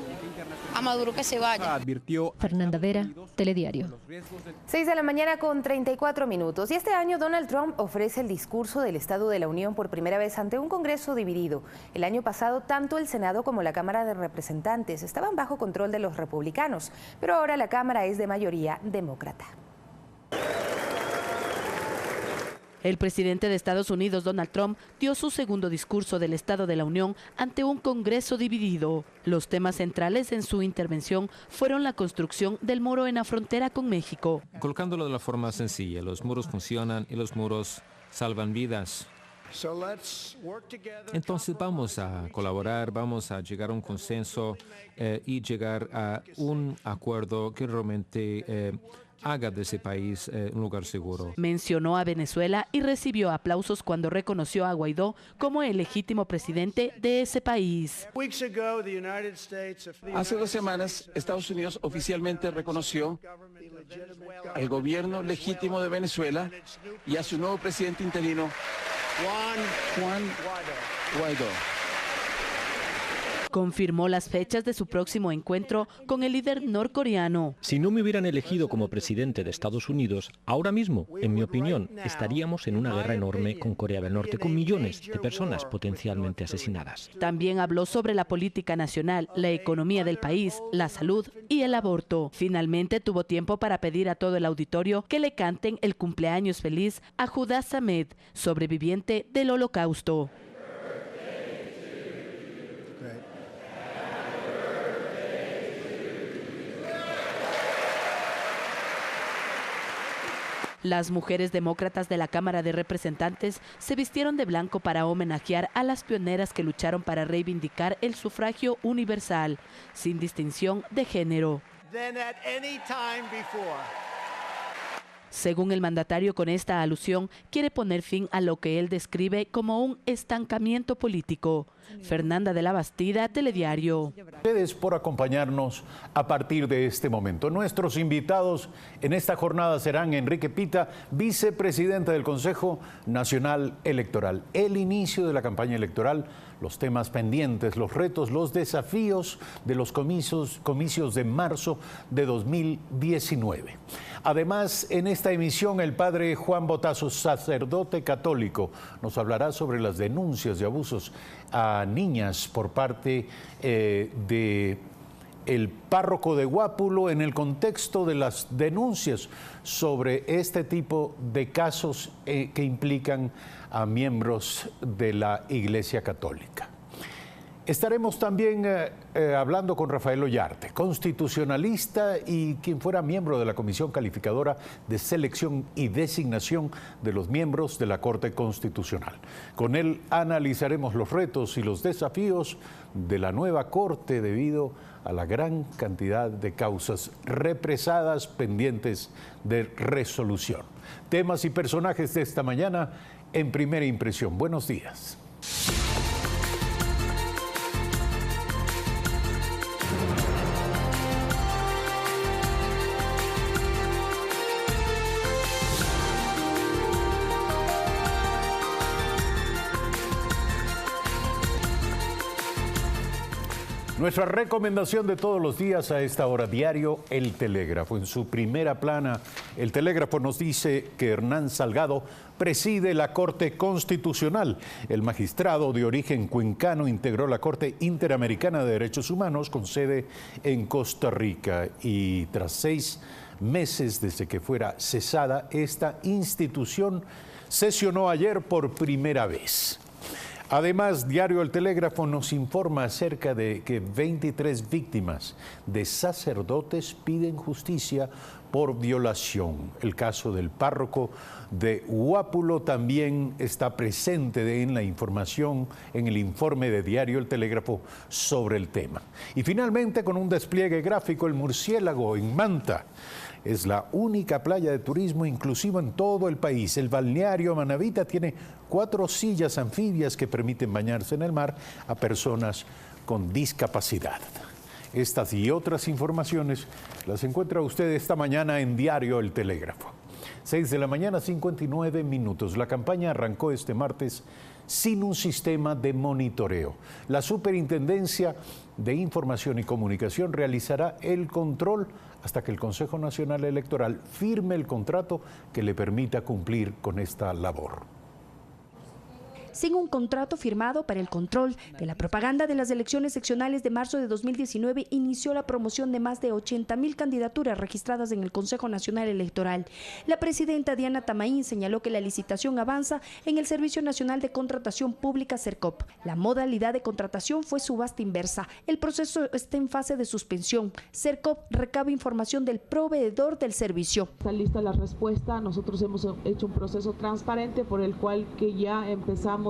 a Maduro que se vaya. Advirtió Fernanda Vera, Telediario. 6 de la mañana con 34 minutos. Y este año Donald Trump ofrece el discurso del Estado de la Unión por primera vez ante un Congreso dividido. El año pasado, tanto el Senado como la Cámara de Representantes estaban bajo control de los republicanos, pero ahora la Cámara es de mayoría demócrata. El presidente de Estados Unidos, Donald Trump, dio su segundo discurso del Estado de la Unión ante un Congreso dividido. Los temas centrales en su intervención fueron la construcción del muro en la frontera con México. Colocándolo de la forma sencilla, los muros funcionan y los muros salvan vidas. Entonces vamos a colaborar, vamos a llegar a un consenso y llegar a un acuerdo que realmente haga de ese país un lugar seguro. Mencionó a Venezuela y recibió aplausos cuando reconoció a Guaidó como el legítimo presidente de ese país. Hace 2 semanas, Estados Unidos oficialmente reconoció al gobierno legítimo de Venezuela y a su nuevo presidente interino, Juan Guaidó. Confirmó las fechas de su próximo encuentro con el líder norcoreano. Si no me hubieran elegido como presidente de Estados Unidos, ahora mismo, en mi opinión, estaríamos en una guerra enorme con Corea del Norte, con millones de personas potencialmente asesinadas. También habló sobre la política nacional, la economía del país, la salud y el aborto. Finalmente tuvo tiempo para pedir a todo el auditorio que le canten el cumpleaños feliz a Judá Samed, sobreviviente del Holocausto. Las mujeres demócratas de la Cámara de Representantes se vistieron de blanco para homenajear a las pioneras que lucharon para reivindicar el sufragio universal, sin distinción de género. Según el mandatario, con esta alusión quiere poner fin a lo que él describe como un estancamiento político. Fernanda de la Bastida, Telediario. Ustedes por acompañarnos a partir de este momento. Nuestros invitados en esta jornada serán Enrique Pita, vicepresidente del Consejo Nacional Electoral. El inicio de la campaña electoral, los temas pendientes, los retos, los desafíos de los comicios de marzo de 2019. Además, en esta emisión, el padre Juan Botazo, sacerdote católico, nos hablará sobre las denuncias de abusos a niñas por parte de el párroco de Guápulo en el contexto de las denuncias sobre este tipo de casos que implican a miembros de la Iglesia Católica. Estaremos también hablando con Rafael Ollarte, constitucionalista y quien fuera miembro de la Comisión Calificadora de Selección y Designación de los miembros de la Corte Constitucional. Con él analizaremos los retos y los desafíos de la nueva Corte debido a la gran cantidad de causas represadas pendientes de resolución. Temas y personajes de esta mañana en Primera Impresión. Buenos días. Nuestra recomendación de todos los días a esta hora, diario El Telégrafo. En su primera plana, El Telégrafo nos dice que Hernán Salgado preside la Corte Constitucional. El magistrado de origen cuencano integró la Corte Interamericana de Derechos Humanos con sede en Costa Rica y tras 6 meses desde que fuera cesada, esta institución sesionó ayer por primera vez. Además, diario El Telégrafo nos informa acerca de que 23 víctimas de sacerdotes piden justicia por violación. El caso del párroco de Guápulo también está presente en la información, en el informe de diario El Telégrafo sobre el tema. Y finalmente, con un despliegue gráfico, el murciélago en Manta. Es la única playa de turismo inclusivo en todo el país. El balneario Manavita tiene 4 sillas anfibias que permiten bañarse en el mar a personas con discapacidad. Estas y otras informaciones las encuentra usted esta mañana en Diario El Telégrafo. 6 de la mañana, 59 minutos. La campaña arrancó este martes sin un sistema de monitoreo. La Superintendencia de Información y Comunicación realizará el control hasta que el Consejo Nacional Electoral firme el contrato que le permita cumplir con esta labor. Sin un contrato firmado para el control de la propaganda de las elecciones seccionales de marzo de 2019, inició la promoción de más de 80.000 candidaturas registradas en el Consejo Nacional Electoral. La presidenta Diana Tamaín señaló que la licitación avanza en el Servicio Nacional de Contratación Pública CERCOP. La modalidad de contratación fue subasta inversa. El proceso está en fase de suspensión. CERCOP recaba información del proveedor del servicio. Está lista la respuesta. Nosotros hemos hecho un proceso transparente por el cual que ya empezamos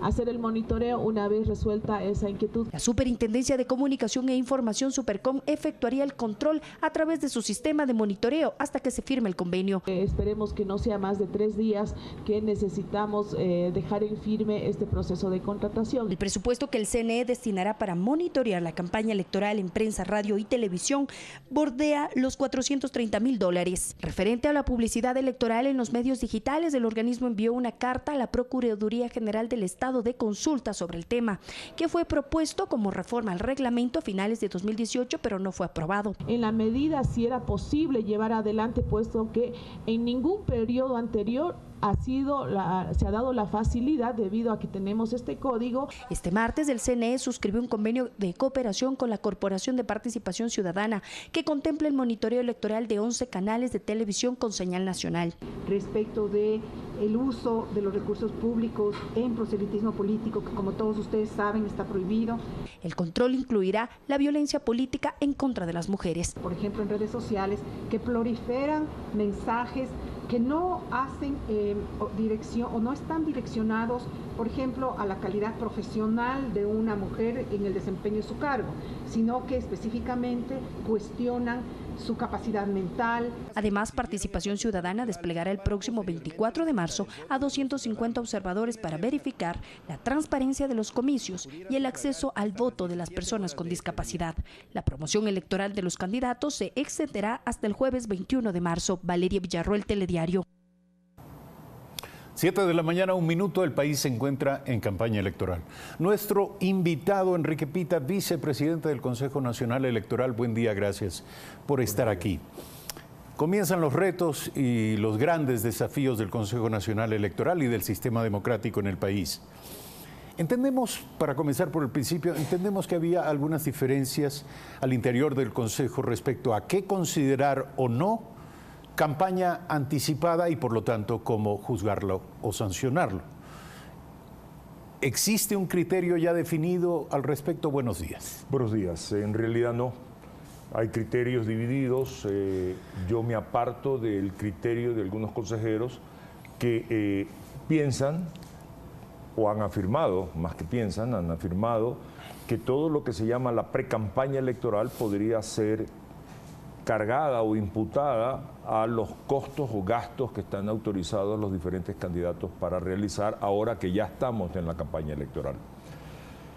a hacer el monitoreo una vez resuelta esa inquietud. La Superintendencia de Comunicación e Información Supercom efectuaría el control a través de su sistema de monitoreo hasta que se firme el convenio. Esperemos que no sea más de 3 días que necesitamos dejar en firme este proceso de contratación. El presupuesto que el CNE destinará para monitorear la campaña electoral en prensa, radio y televisión bordea los $430.000. Referente a la publicidad electoral en los medios digitales, el organismo envió una carta a la Procuraduría General del Estado de consulta sobre el tema, que fue propuesto como reforma al reglamento a finales de 2018, pero no fue aprobado. En la medida si era posible llevar adelante, puesto que en ningún periodo anterior se ha dado la facilidad debido a que tenemos este código. Este martes el CNE suscribió un convenio de cooperación con la Corporación de Participación Ciudadana que contempla el monitoreo electoral de 11 canales de televisión con señal nacional. Respecto de el uso de los recursos públicos en proselitismo político, que como todos ustedes saben está prohibido. El control incluirá la violencia política en contra de las mujeres. Por ejemplo, en redes sociales que proliferan mensajes que no hacen dirección o no están direccionados, por ejemplo, a la calidad profesional de una mujer en el desempeño de su cargo, sino que específicamente cuestionan su capacidad mental. Además, Participación Ciudadana desplegará el próximo 24 de marzo a 250 observadores para verificar la transparencia de los comicios y el acceso al voto de las personas con discapacidad. La promoción electoral de los candidatos se extenderá hasta el jueves 21 de marzo. Valeria Villarroel, Telediario. 7 de la mañana, 1 minuto, el país se encuentra en campaña electoral. Nuestro invitado, Enrique Pita, vicepresidente del Consejo Nacional Electoral, buen día, gracias por estar aquí. Comienzan los retos y los grandes desafíos del Consejo Nacional Electoral y del sistema democrático en el país. Entendemos, para comenzar por el principio, entendemos que había algunas diferencias al interior del Consejo respecto a qué considerar o no campaña anticipada y por lo tanto cómo juzgarlo o sancionarlo. ¿Existe un criterio ya definido al respecto? Buenos días. Buenos días. En realidad no. Hay criterios divididos. Yo me aparto del criterio de algunos consejeros que piensan o han afirmado, más que piensan, han afirmado que todo lo que se llama la precampaña electoral podría ser cargada o imputada a los costos o gastos que están autorizados los diferentes candidatos para realizar ahora que ya estamos en la campaña electoral.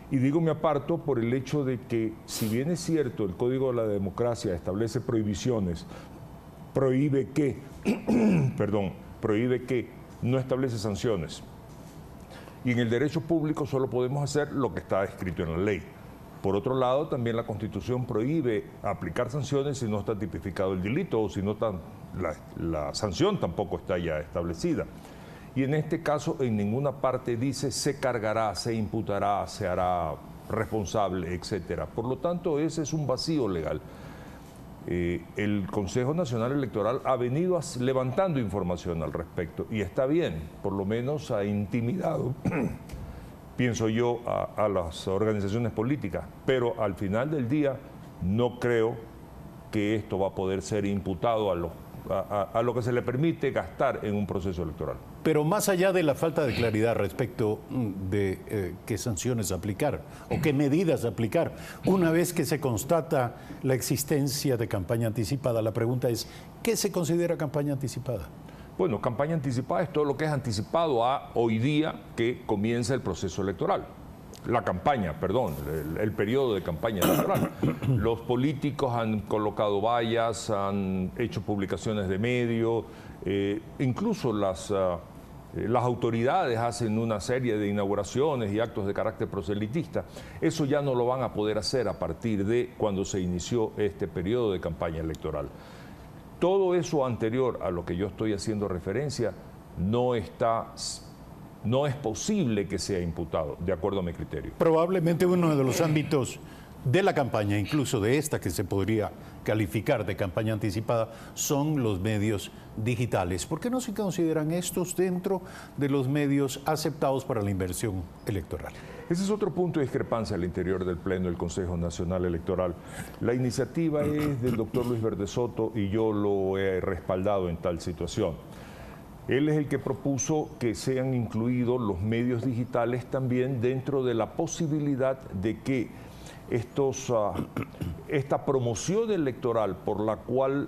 Y digo me aparto por el hecho de que, si bien es cierto, el Código de la Democracia establece prohibiciones, prohíbe que, prohíbe que, no establece sanciones. Y en el derecho público solo podemos hacer lo que está escrito en la ley. Por otro lado, también la Constitución prohíbe aplicar sanciones si no está tipificado el delito o si no está, la sanción tampoco está ya establecida. Y en este caso, en ninguna parte dice se cargará, se imputará, se hará responsable, etc. Por lo tanto, ese es un vacío legal. El Consejo Nacional Electoral ha venido levantando información al respecto y está bien, por lo menos ha intimidado pienso yo, a las organizaciones políticas, pero al final del día no creo que esto va a poder ser imputado a lo que se le permite gastar en un proceso electoral. Pero más allá de la falta de claridad respecto de qué sanciones aplicar o qué medidas aplicar, una vez que se constata la existencia de campaña anticipada, la pregunta es, ¿qué se considera campaña anticipada? Bueno, campaña anticipada es todo lo que es anticipado a hoy día que comienza el proceso electoral. La campaña, perdón, el periodo de campaña electoral. Los políticos han colocado vallas, han hecho publicaciones de medios, Incluso las autoridades hacen una serie de inauguraciones y actos de carácter proselitista. Eso ya no lo van a poder hacer a partir de cuando se inició este periodo de campaña electoral. Todo eso anterior a lo que yo estoy haciendo referencia no es posible que sea imputado, de acuerdo a mi criterio. Probablemente uno de los ámbitos de la campaña, incluso de esta que se podría calificar de campaña anticipada, son los medios digitales. ¿Por qué no se consideran estos dentro de los medios aceptados para la inversión electoral? Ese es otro punto de discrepancia al interior del Pleno del Consejo Nacional Electoral. La iniciativa es del doctor Luis Verde Soto y yo lo he respaldado en tal situación. Él es el que propuso que sean incluidos los medios digitales también dentro de la posibilidad de que esta promoción electoral por la cual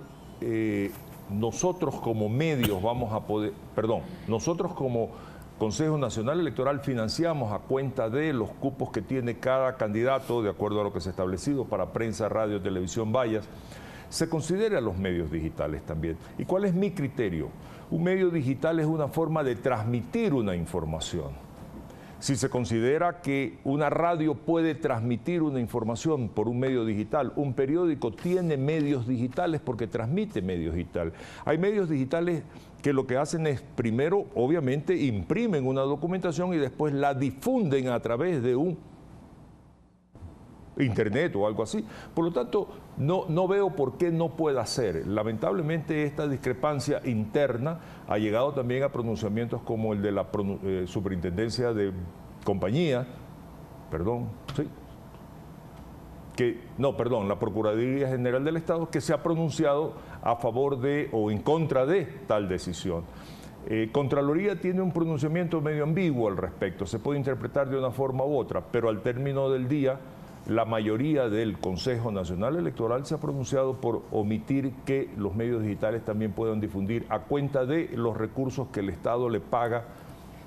nosotros como medios nosotros como Consejo Nacional Electoral financiamos a cuenta de los cupos que tiene cada candidato, de acuerdo a lo que se ha establecido para prensa, radio, televisión, vallas, se considera los medios digitales también. ¿Y cuál es mi criterio? Un medio digital es una forma de transmitir una información. Si se considera que una radio puede transmitir una información por un medio digital, un periódico tiene medios digitales porque transmite medios digitales. Hay medios digitales que lo que hacen es, primero, obviamente, imprimen una documentación y después la difunden a través de un internet o algo así. Por lo tanto, no veo por qué no pueda ser. Lamentablemente, esta discrepancia interna ha llegado también a pronunciamientos como el de la Superintendencia de Compañía, la Procuraduría General del Estado, que se ha pronunciado a favor de o en contra de tal decisión. Contraloría tiene un pronunciamiento medio ambiguo al respecto, se puede interpretar de una forma u otra, pero al término del día, la mayoría del Consejo Nacional Electoral se ha pronunciado por omitir que los medios digitales también puedan difundir a cuenta de los recursos que el Estado le paga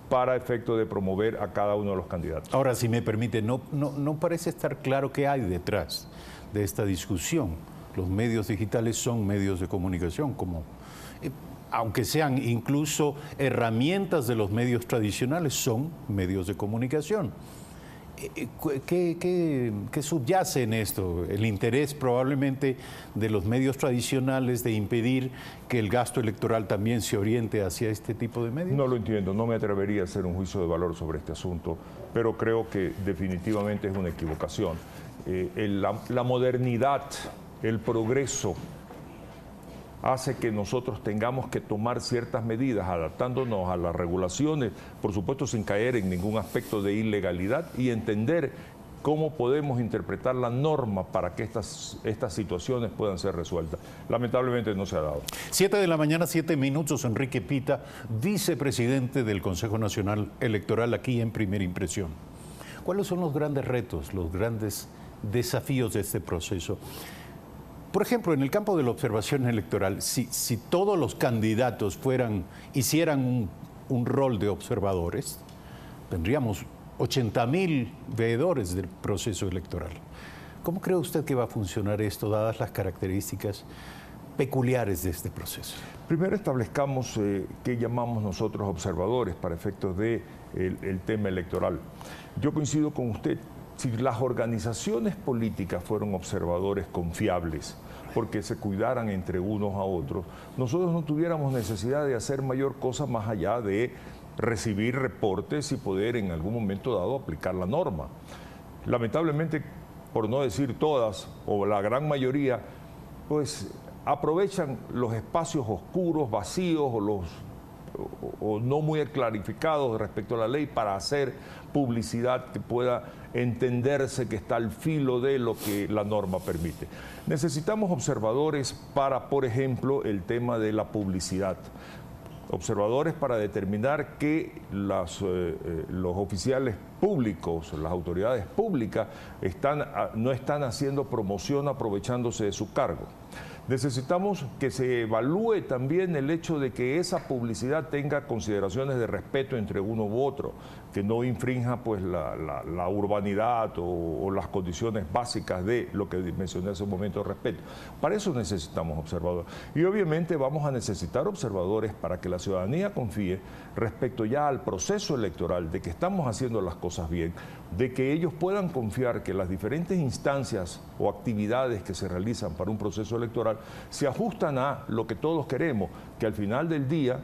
para efecto de promover a cada uno de los candidatos. Ahora, si me permite, no parece estar claro qué hay detrás de esta discusión. Los medios digitales son medios de comunicación, aunque sean incluso herramientas de los medios tradicionales, son medios de comunicación. ¿Qué subyace en esto? El interés probablemente de los medios tradicionales de impedir que el gasto electoral también se oriente hacia este tipo de medios. No lo entiendo, no me atrevería a hacer un juicio de valor sobre este asunto, pero creo que definitivamente es una equivocación. La modernidad, el progreso, hace que nosotros tengamos que tomar ciertas medidas, adaptándonos a las regulaciones, por supuesto sin caer en ningún aspecto de ilegalidad, y entender cómo podemos interpretar la norma para que estas situaciones puedan ser resueltas. Lamentablemente no se ha dado. 7 de la mañana, 7 minutos, Enrique Pita, vicepresidente del Consejo Nacional Electoral, aquí en Primera Impresión. ¿Cuáles son los grandes retos, los grandes desafíos de este proceso? Por ejemplo, en el campo de la observación electoral, si todos los candidatos hicieran un rol de observadores, tendríamos 80.000 veedores del proceso electoral. ¿Cómo cree usted que va a funcionar esto, dadas las características peculiares de este proceso? Primero establezcamos qué llamamos nosotros observadores para efectos del tema electoral. Yo coincido con usted. Si las organizaciones políticas fueron observadores confiables, porque se cuidaran entre unos a otros, nosotros no tuviéramos necesidad de hacer mayor cosa más allá de recibir reportes y poder en algún momento dado aplicar la norma. Lamentablemente, por no decir todas, o la gran mayoría, pues aprovechan los espacios oscuros, vacíos o no muy clarificados respecto a la ley para hacer publicidad que pueda entenderse que está al filo de lo que la norma permite. Necesitamos observadores para, por ejemplo, el tema de la publicidad. Observadores para determinar que los oficiales públicos, las autoridades públicas, no están haciendo promoción aprovechándose de su cargo. Necesitamos que se evalúe también el hecho de que esa publicidad tenga consideraciones de respeto entre uno u otro, que no infrinja pues la urbanidad o las condiciones básicas de lo que mencioné hace un momento de respeto. Para eso necesitamos observadores. Y obviamente vamos a necesitar observadores para que la ciudadanía confíe respecto ya al proceso electoral, de que estamos haciendo las cosas bien, de que ellos puedan confiar que las diferentes instancias o actividades que se realizan para un proceso electoral se ajustan a lo que todos queremos, que al final del día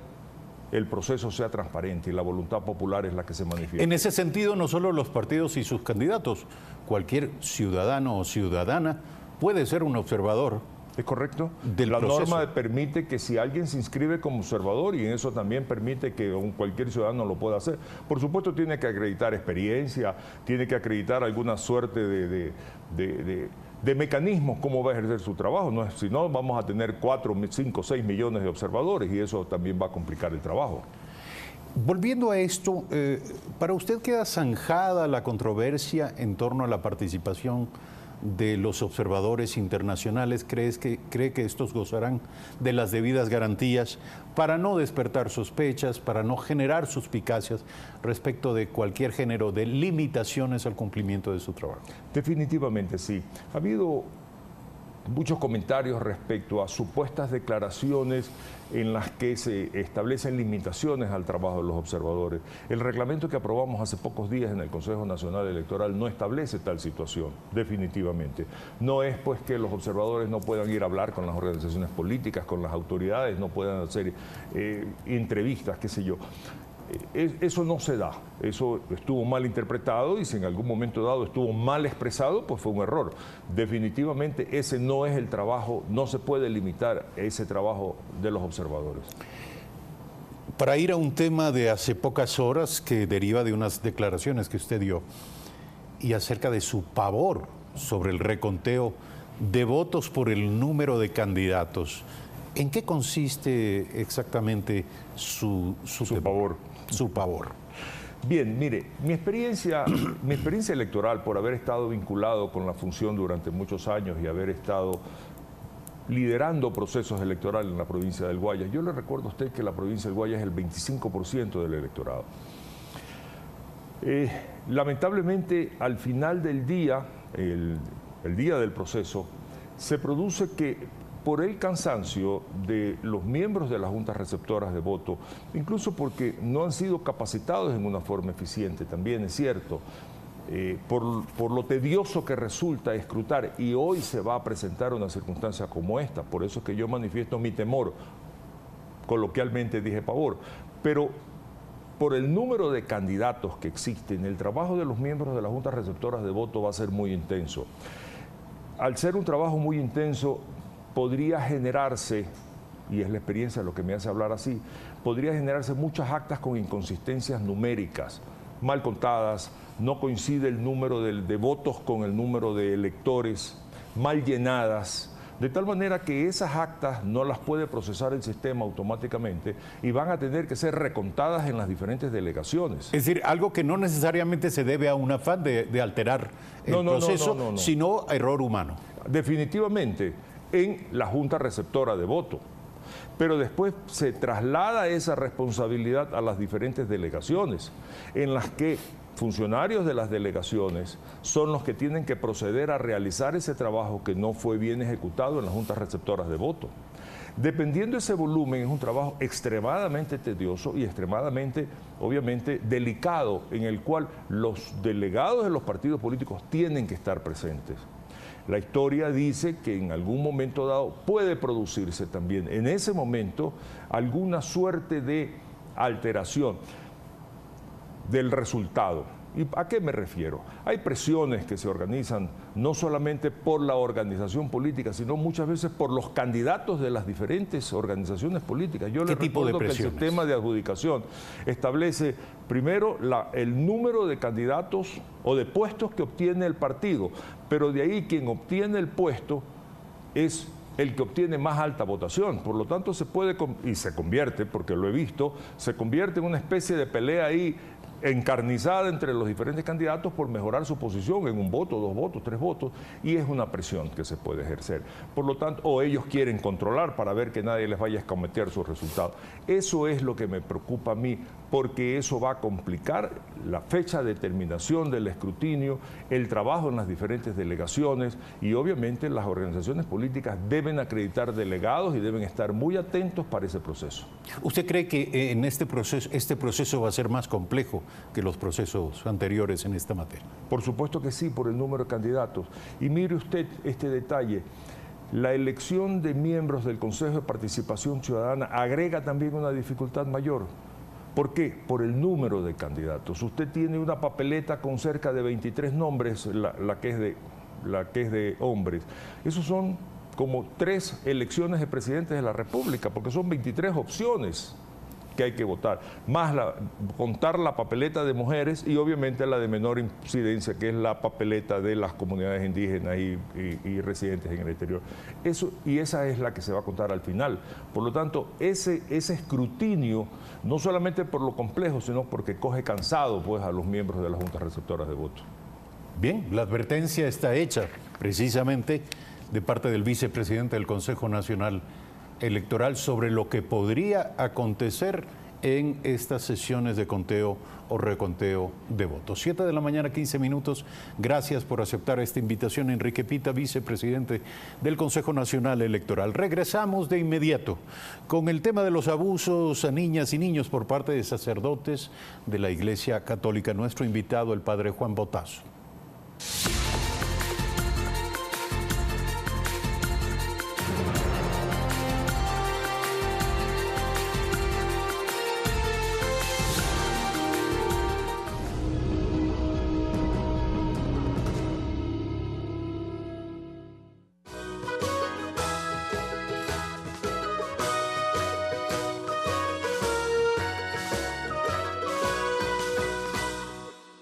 el proceso sea transparente y la voluntad popular es la que se manifiesta. En ese sentido, no solo los partidos y sus candidatos, cualquier ciudadano o ciudadana puede ser un observador. ¿Es correcto? La norma permite que si alguien se inscribe como observador, y en eso también permite que cualquier ciudadano lo pueda hacer, por supuesto tiene que acreditar experiencia, tiene que acreditar alguna suerte de mecanismos cómo va a ejercer su trabajo. No, si no, vamos a tener 4, 5, 6 millones de observadores y eso también va a complicar el trabajo. Volviendo a esto, ¿para usted queda zanjada la controversia en torno a la participación de los observadores internacionales? ¿Cree que estos gozarán de las debidas garantías para no despertar sospechas, para no generar suspicacias respecto de cualquier género de limitaciones al cumplimiento de su trabajo? Definitivamente sí. Ha habido muchos comentarios respecto a supuestas declaraciones en las que se establecen limitaciones al trabajo de los observadores. El reglamento que aprobamos hace pocos días en el Consejo Nacional Electoral no establece tal situación, definitivamente. No es pues que los observadores no puedan ir a hablar con las organizaciones políticas, con las autoridades, no puedan hacer entrevistas, qué sé yo. Eso no se da, eso estuvo mal interpretado y si en algún momento dado estuvo mal expresado, pues fue un error. Definitivamente ese no es el trabajo, no se puede limitar ese trabajo de los observadores. Para ir a un tema de hace pocas horas que deriva de unas declaraciones que usted dio y acerca de su pavor sobre el reconteo de votos por el número de candidatos, ¿en qué consiste exactamente su pavor? Su pavor. Bien, mire, mi experiencia electoral, por haber estado vinculado con la función durante muchos años y haber estado liderando procesos electorales en la provincia del Guayas, yo le recuerdo a usted que la provincia del Guayas es el 25% del electorado. Lamentablemente, al final del día, el día del proceso, se produce que por el cansancio de los miembros de las juntas receptoras de voto, incluso porque no han sido capacitados en una forma eficiente, también es cierto, por lo tedioso que resulta escrutar, y hoy se va a presentar una circunstancia como esta, por eso es que yo manifiesto mi temor, coloquialmente dije pavor, pero por el número de candidatos que existen, el trabajo de los miembros de las juntas receptoras de voto va a ser muy intenso. Al ser un trabajo muy intenso, podría generarse, y es la experiencia lo que me hace hablar así, podría generarse muchas actas con inconsistencias numéricas, mal contadas, no coincide el número de votos con el número de electores, mal llenadas, de tal manera que esas actas no las puede procesar el sistema automáticamente y van a tener que ser recontadas en las diferentes delegaciones. Es decir, algo que no necesariamente se debe a un afán de alterar el proceso, sino a error humano. Definitivamente, en la Junta Receptora de Voto. Pero después se traslada esa responsabilidad a las diferentes delegaciones, en las que funcionarios de las delegaciones son los que tienen que proceder a realizar ese trabajo que no fue bien ejecutado en las juntas receptoras de voto. Dependiendo de ese volumen, es un trabajo extremadamente tedioso y extremadamente, obviamente, delicado, en el cual los delegados de los partidos políticos tienen que estar presentes. La historia dice que en algún momento dado puede producirse también, en ese momento, alguna suerte de alteración del resultado. ¿Y a qué me refiero? Hay presiones que se organizan no solamente por la organización política, sino muchas veces por los candidatos de las diferentes organizaciones políticas. Yo les recuerdo que el sistema de adjudicación establece primero el número de candidatos o de puestos que obtiene el partido, pero de ahí quien obtiene el puesto es el que obtiene más alta votación. Por lo tanto, se puede, y se convierte, porque lo he visto, se convierte en una especie de pelea ahí encarnizada entre los diferentes candidatos por mejorar su posición en un voto, 2 votos, 3 votos, y es una presión que se puede ejercer. Por lo tanto, o ellos quieren controlar para ver que nadie les vaya a escamotear sus resultados. Eso es lo que me preocupa a mí, porque eso va a complicar la fecha de terminación del escrutinio, el trabajo en las diferentes delegaciones, y obviamente las organizaciones políticas deben acreditar delegados y deben estar muy atentos para ese proceso. ¿Usted cree que en este proceso va a ser más complejo que los procesos anteriores en esta materia? Por supuesto que sí, por el número de candidatos. Y mire usted este detalle, la elección de miembros del Consejo de Participación Ciudadana agrega también una dificultad mayor. ¿Por qué? Por el número de candidatos. Usted tiene una papeleta con cerca de 23 nombres, la que es de hombres. Esos son como 3 elecciones de presidentes de la República, porque son 23 opciones que hay que votar, más contar la papeleta de mujeres y obviamente la de menor incidencia, que es la papeleta de las comunidades indígenas y residentes en el exterior. Esa es la que se va a contar al final. Por lo tanto, ese escrutinio, no solamente por lo complejo, sino porque coge cansado pues, a los miembros de las juntas receptoras de voto. Bien, la advertencia está hecha precisamente de parte del vicepresidente del Consejo Nacional Electoral sobre lo que podría acontecer en estas sesiones de conteo o reconteo de votos. 7 de la mañana, 15 minutos. Gracias por aceptar esta invitación, Enrique Pita, vicepresidente del Consejo Nacional Electoral. Regresamos de inmediato con el tema de los abusos a niñas y niños por parte de sacerdotes de la Iglesia Católica. Nuestro invitado, el padre Juan Botazo.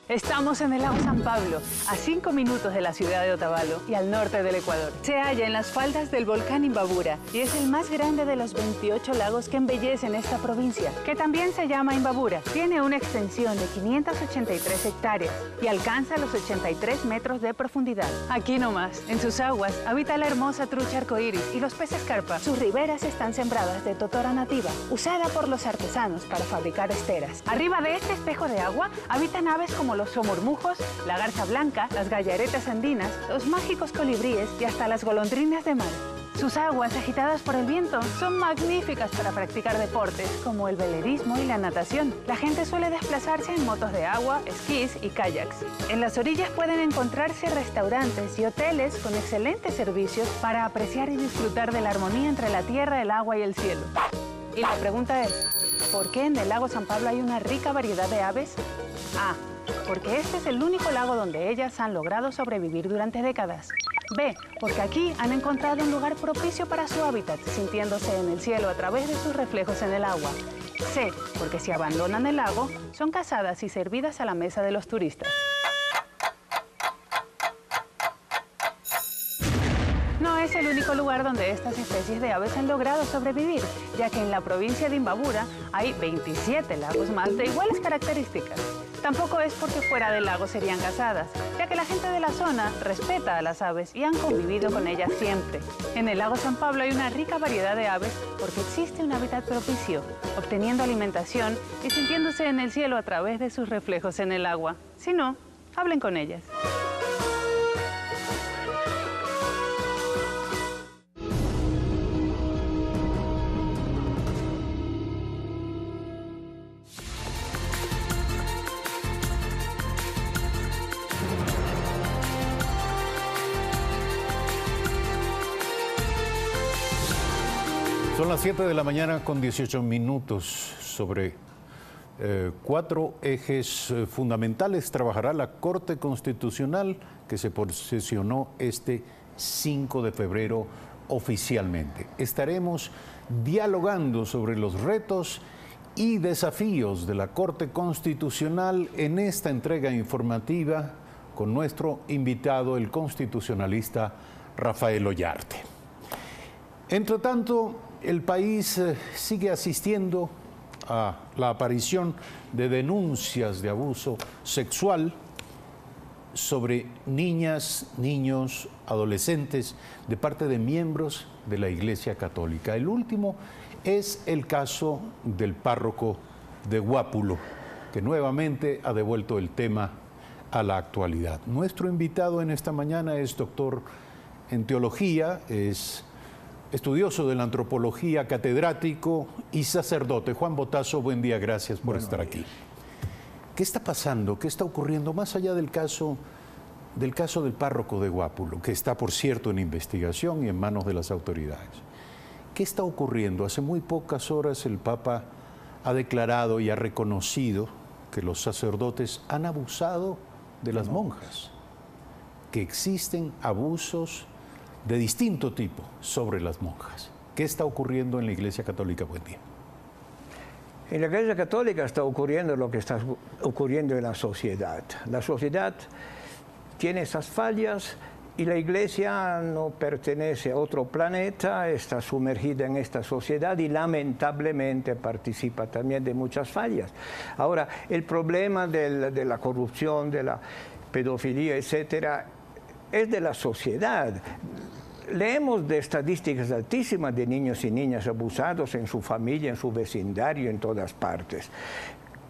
Estamos en el lago San Pablo, a 5 minutos de la ciudad de Otavalo y al norte del Ecuador. Se halla en las faldas del volcán Imbabura y es el más grande de los 28 lagos que embellecen esta provincia, que también se llama Imbabura. Tiene una extensión de 583 hectáreas y alcanza los 83 metros de profundidad. Aquí nomás, en sus aguas, habita la hermosa trucha arcoíris y los peces carpa. Sus riberas están sembradas de totora nativa, usada por los artesanos para fabricar esteras. Arriba de este espejo de agua habitan aves como los somormujos, la garza blanca, las gallaretas andinas, los mágicos colibríes y hasta las golondrinas de mar. Sus aguas, agitadas por el viento, son magníficas para practicar deportes como el velerismo y la natación. La gente suele desplazarse en motos de agua, esquís y kayaks. En las orillas pueden encontrarse restaurantes y hoteles con excelentes servicios para apreciar y disfrutar de la armonía entre la tierra, el agua y el cielo. Y la pregunta es, ¿por qué en el lago San Pablo hay una rica variedad de aves? Porque este es el único lago donde ellas han logrado sobrevivir durante décadas. B, porque aquí han encontrado un lugar propicio para su hábitat, sintiéndose en el cielo a través de sus reflejos en el agua. C, porque si abandonan el lago, son cazadas y servidas a la mesa de los turistas. No es el único lugar donde estas especies de aves han logrado sobrevivir, ya que en la provincia de Imbabura hay 27 lagos más de iguales características. Tampoco es porque fuera del lago serían cazadas, ya que la gente de la zona respeta a las aves y han convivido con ellas siempre. En el lago San Pablo hay una rica variedad de aves porque existe un hábitat propicio, obteniendo alimentación y sintiéndose en el cielo a través de sus reflejos en el agua. Si no, hablen con ellas. Son las 7 de la mañana con 18 minutos. Sobre 4 ejes fundamentales trabajará la Corte Constitucional, que se posesionó este 5 de febrero oficialmente. Estaremos dialogando sobre los retos y desafíos de la Corte Constitucional en esta entrega informativa con nuestro invitado, el constitucionalista Rafael Ollarte. Entre tanto, el país sigue asistiendo a la aparición de denuncias de abuso sexual sobre niñas, niños, adolescentes de parte de miembros de la Iglesia Católica. El último es el caso del párroco de Guápulo, que nuevamente ha devuelto el tema a la actualidad. Nuestro invitado en esta mañana es doctor en teología, es estudioso de la antropología, catedrático y sacerdote. Juan Botazo, buen día, gracias por estar aquí. ¿Qué está pasando? ¿Qué está ocurriendo más allá del caso del párroco de Guápulo, que está, por cierto, en investigación y en manos de las autoridades? ¿Qué está ocurriendo? Hace muy pocas horas el Papa ha declarado y ha reconocido que los sacerdotes han abusado de las monjas, que existen abusos de distinto tipo sobre las monjas. ¿Qué está ocurriendo en la Iglesia Católica? Buen día. En la Iglesia Católica está ocurriendo lo que está ocurriendo en la sociedad. La sociedad tiene esas fallas y la Iglesia no pertenece a otro planeta, está sumergida en esta sociedad y lamentablemente participa también de muchas fallas. Ahora, el problema de la corrupción, de la pedofilia, etcétera, es de la sociedad. Leemos de estadísticas altísimas de niños y niñas abusados en su familia, en su vecindario, en todas partes.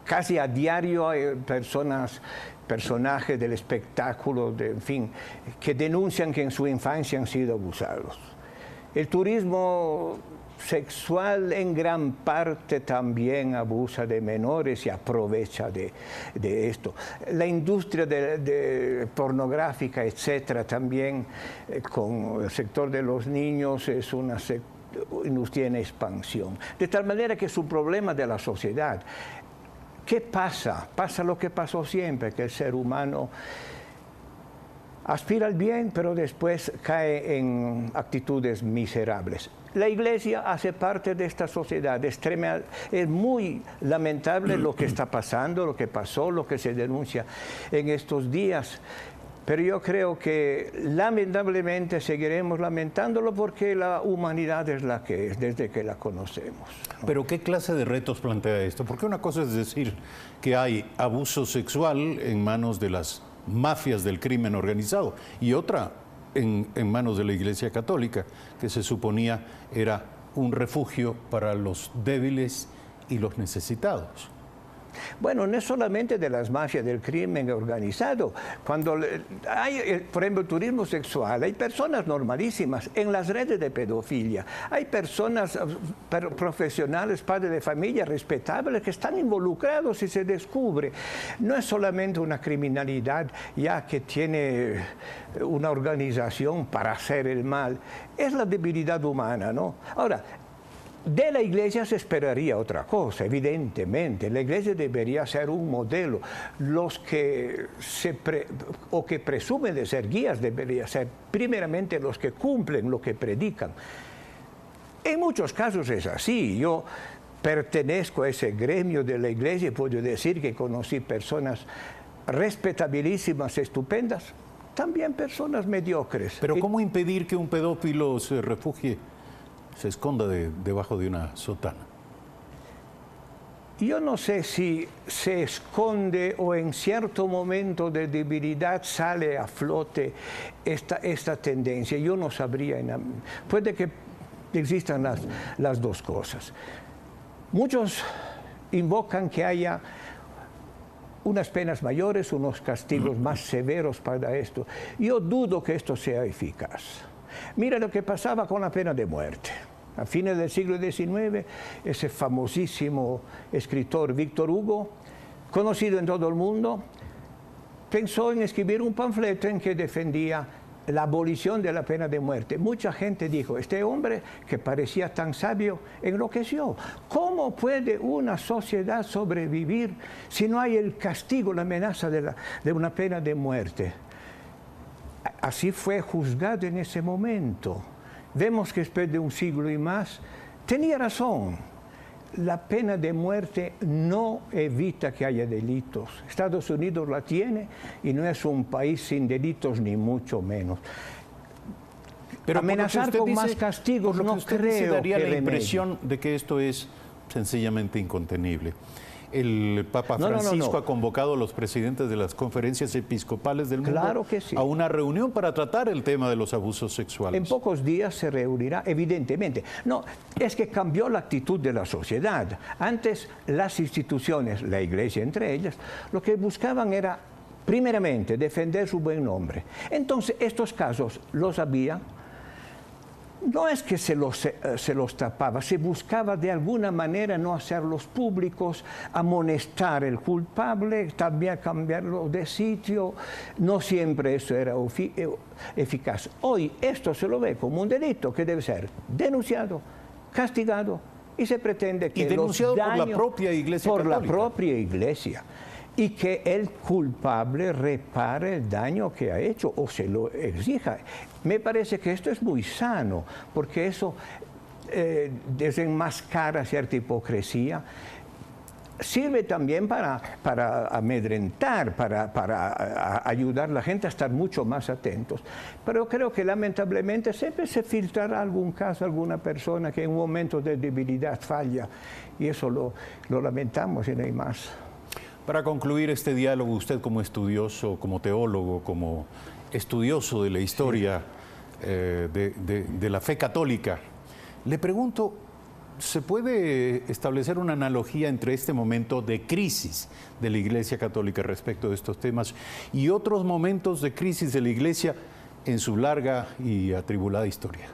Casi a diario hay personajes del espectáculo, en fin, que denuncian que en su infancia han sido abusados. El turismo sexual en gran parte también abusa de menores y aprovecha de esto. La industria pornográfica, etcétera, también con el sector de los niños es una industria en expansión. De tal manera que es un problema de la sociedad. ¿Qué pasa? Pasa lo que pasó siempre, que el ser humano aspira al bien, pero después cae en actitudes miserables. La Iglesia hace parte de esta sociedad. Es muy lamentable lo que está pasando, lo que pasó, lo que se denuncia en estos días. Pero yo creo que lamentablemente seguiremos lamentándolo porque la humanidad es la que es desde que la conocemos, ¿no? Pero ¿qué clase de retos plantea esto? Porque una cosa es decir que hay abuso sexual en manos de las mafias del crimen organizado y otra en manos de la Iglesia Católica, que se suponía era un refugio para los débiles y los necesitados. Bueno, no es solamente de las mafias del crimen organizado. Cuando hay, por ejemplo, turismo sexual, hay personas normalísimas en las redes de pedofilia. Hay personas profesionales, padres de familia, respetables, que están involucrados y se descubre. No es solamente una criminalidad ya que tiene una organización para hacer el mal. Es la debilidad humana, ¿no? Ahora, de la Iglesia se esperaría otra cosa, evidentemente. La Iglesia debería ser un modelo. Los que que presumen de ser guías deberían ser primeramente los que cumplen lo que predican. En muchos casos es así. Yo pertenezco a ese gremio de la Iglesia y puedo decir que conocí personas respetabilísimas, estupendas, también personas mediocres. Pero ¿cómo impedir que un pedófilo se refugie, se esconda debajo de una sotana? Yo no sé si se esconde o en cierto momento de debilidad sale a flote esta tendencia. Yo no sabría. Puede que existan las dos cosas. Muchos invocan que haya unas penas mayores, unos castigos más severos para esto. Yo dudo que esto sea eficaz. Mira lo que pasaba con la pena de muerte. A fines del siglo XIX, ese famosísimo escritor Víctor Hugo, conocido en todo el mundo, pensó en escribir un panfleto en que defendía la abolición de la pena de muerte. Mucha gente dijo, este hombre que parecía tan sabio enloqueció. ¿Cómo puede una sociedad sobrevivir si no hay el castigo, la amenaza de una pena de muerte? Así fue juzgado en ese momento. Vemos que después de un siglo y más, tenía razón. La pena de muerte no evita que haya delitos. Estados Unidos la tiene y no es un país sin delitos ni mucho menos. Pero amenazar con más castigos no creo daría que la remedie. impresión de que esto es sencillamente incontenible. El Papa Francisco ha convocado a los presidentes de las conferencias episcopales del mundo Claro que sí. a una reunión para tratar el tema de los abusos sexuales. En pocos días se reunirá, evidentemente. No, es que cambió la actitud de la sociedad. Antes las instituciones, la Iglesia entre ellas, lo que buscaban era, primeramente, defender su buen nombre. Entonces, estos casos los había. No es que se los tapaba, se buscaba de alguna manera no hacerlos públicos, amonestar al culpable, también cambiarlo de sitio. No siempre eso era eficaz. Hoy esto se lo ve como un delito que debe ser denunciado, castigado, y se pretende que denunciado los daños por la propia Iglesia por Católica. la propia Iglesia, y que el culpable repare el daño que ha hecho o se lo exija. Me parece que esto es muy sano, porque eso desenmascara cierta hipocresía. Sirve también para amedrentar, para ayudar a la gente a estar mucho más atentos. Pero creo que lamentablemente siempre se filtrará algún caso, alguna persona que en un momento de debilidad falla, y eso lo lamentamos y no hay más. Para concluir este diálogo, usted como estudioso, como teólogo, como estudioso de la historia de la fe católica, le pregunto, ¿se puede establecer una analogía entre este momento de crisis de la Iglesia Católica respecto de estos temas y otros momentos de crisis de la Iglesia en su larga y atribulada historia?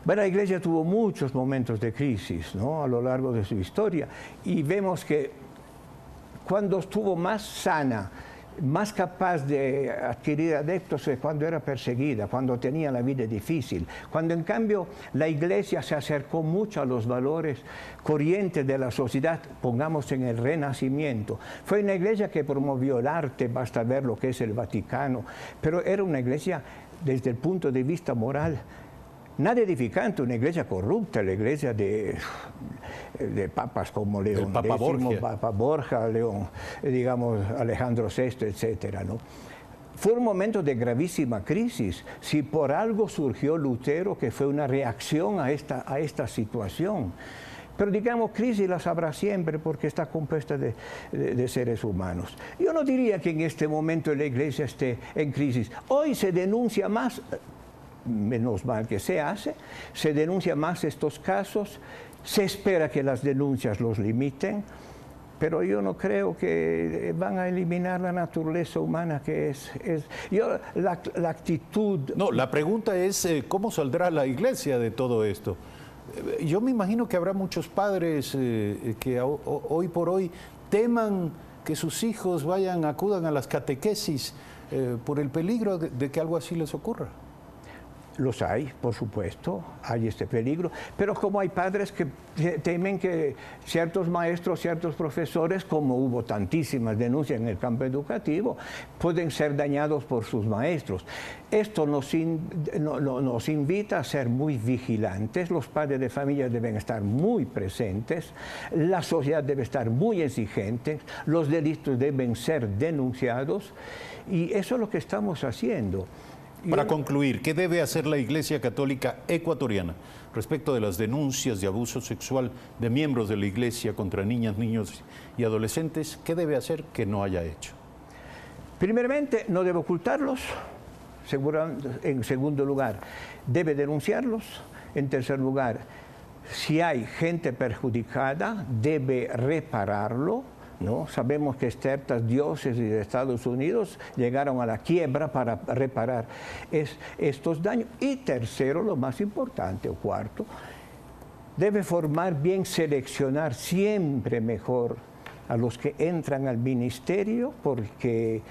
Bueno, la Iglesia tuvo muchos momentos de crisis, ¿no?, a lo largo de su historia, y vemos que cuando estuvo más sana, más capaz de adquirir adeptos, cuando era perseguida, cuando tenía la vida difícil, cuando en cambio la Iglesia se acercó mucho a los valores corrientes de la sociedad, pongamos en el Renacimiento. Fue una Iglesia que promovió el arte, basta ver lo que es el Vaticano, pero era una Iglesia desde el punto de vista moral nada edificante, una iglesia corrupta, la iglesia de papas como León el Papa X, Borgia. Papa Borja, León, digamos Alejandro VI, etcétera, ¿no? Fue un momento de gravísima crisis. Si por algo surgió Lutero, que fue una reacción a esta situación. Pero digamos, crisis las habrá siempre porque está compuesta de seres humanos. Yo no diría que en este momento la iglesia esté en crisis. Hoy se denuncia más, menos mal que se hace, se denuncia más estos casos, se espera que las denuncias los limiten, pero yo no creo que van a eliminar la naturaleza humana que es la actitud... No, la pregunta es ¿cómo saldrá la Iglesia de todo esto? Yo me imagino que habrá muchos padres que hoy por hoy teman que sus hijos acudan a las catequesis por el peligro de que algo así les ocurra. Los hay, por supuesto, hay este peligro, pero como hay padres que temen que ciertos maestros, ciertos profesores, como hubo tantísimas denuncias en el campo educativo, pueden ser dañados por sus maestros. Esto nos invita a ser muy vigilantes, los padres de familia deben estar muy presentes, la sociedad debe estar muy exigente, los delitos deben ser denunciados, y eso es lo que estamos haciendo. Para concluir, ¿qué debe hacer la Iglesia Católica ecuatoriana respecto de las denuncias de abuso sexual de miembros de la Iglesia contra niñas, niños y adolescentes? ¿Qué debe hacer que no haya hecho? Primeramente, no debe ocultarlos. En segundo lugar, debe denunciarlos. En tercer lugar, si hay gente perjudicada, debe repararlo, ¿no? Sabemos que ciertas diócesis de Estados Unidos llegaron a la quiebra para reparar estos daños. Y tercero, lo más importante, o cuarto, debe formar bien, seleccionar siempre mejor a los que entran al ministerio, porque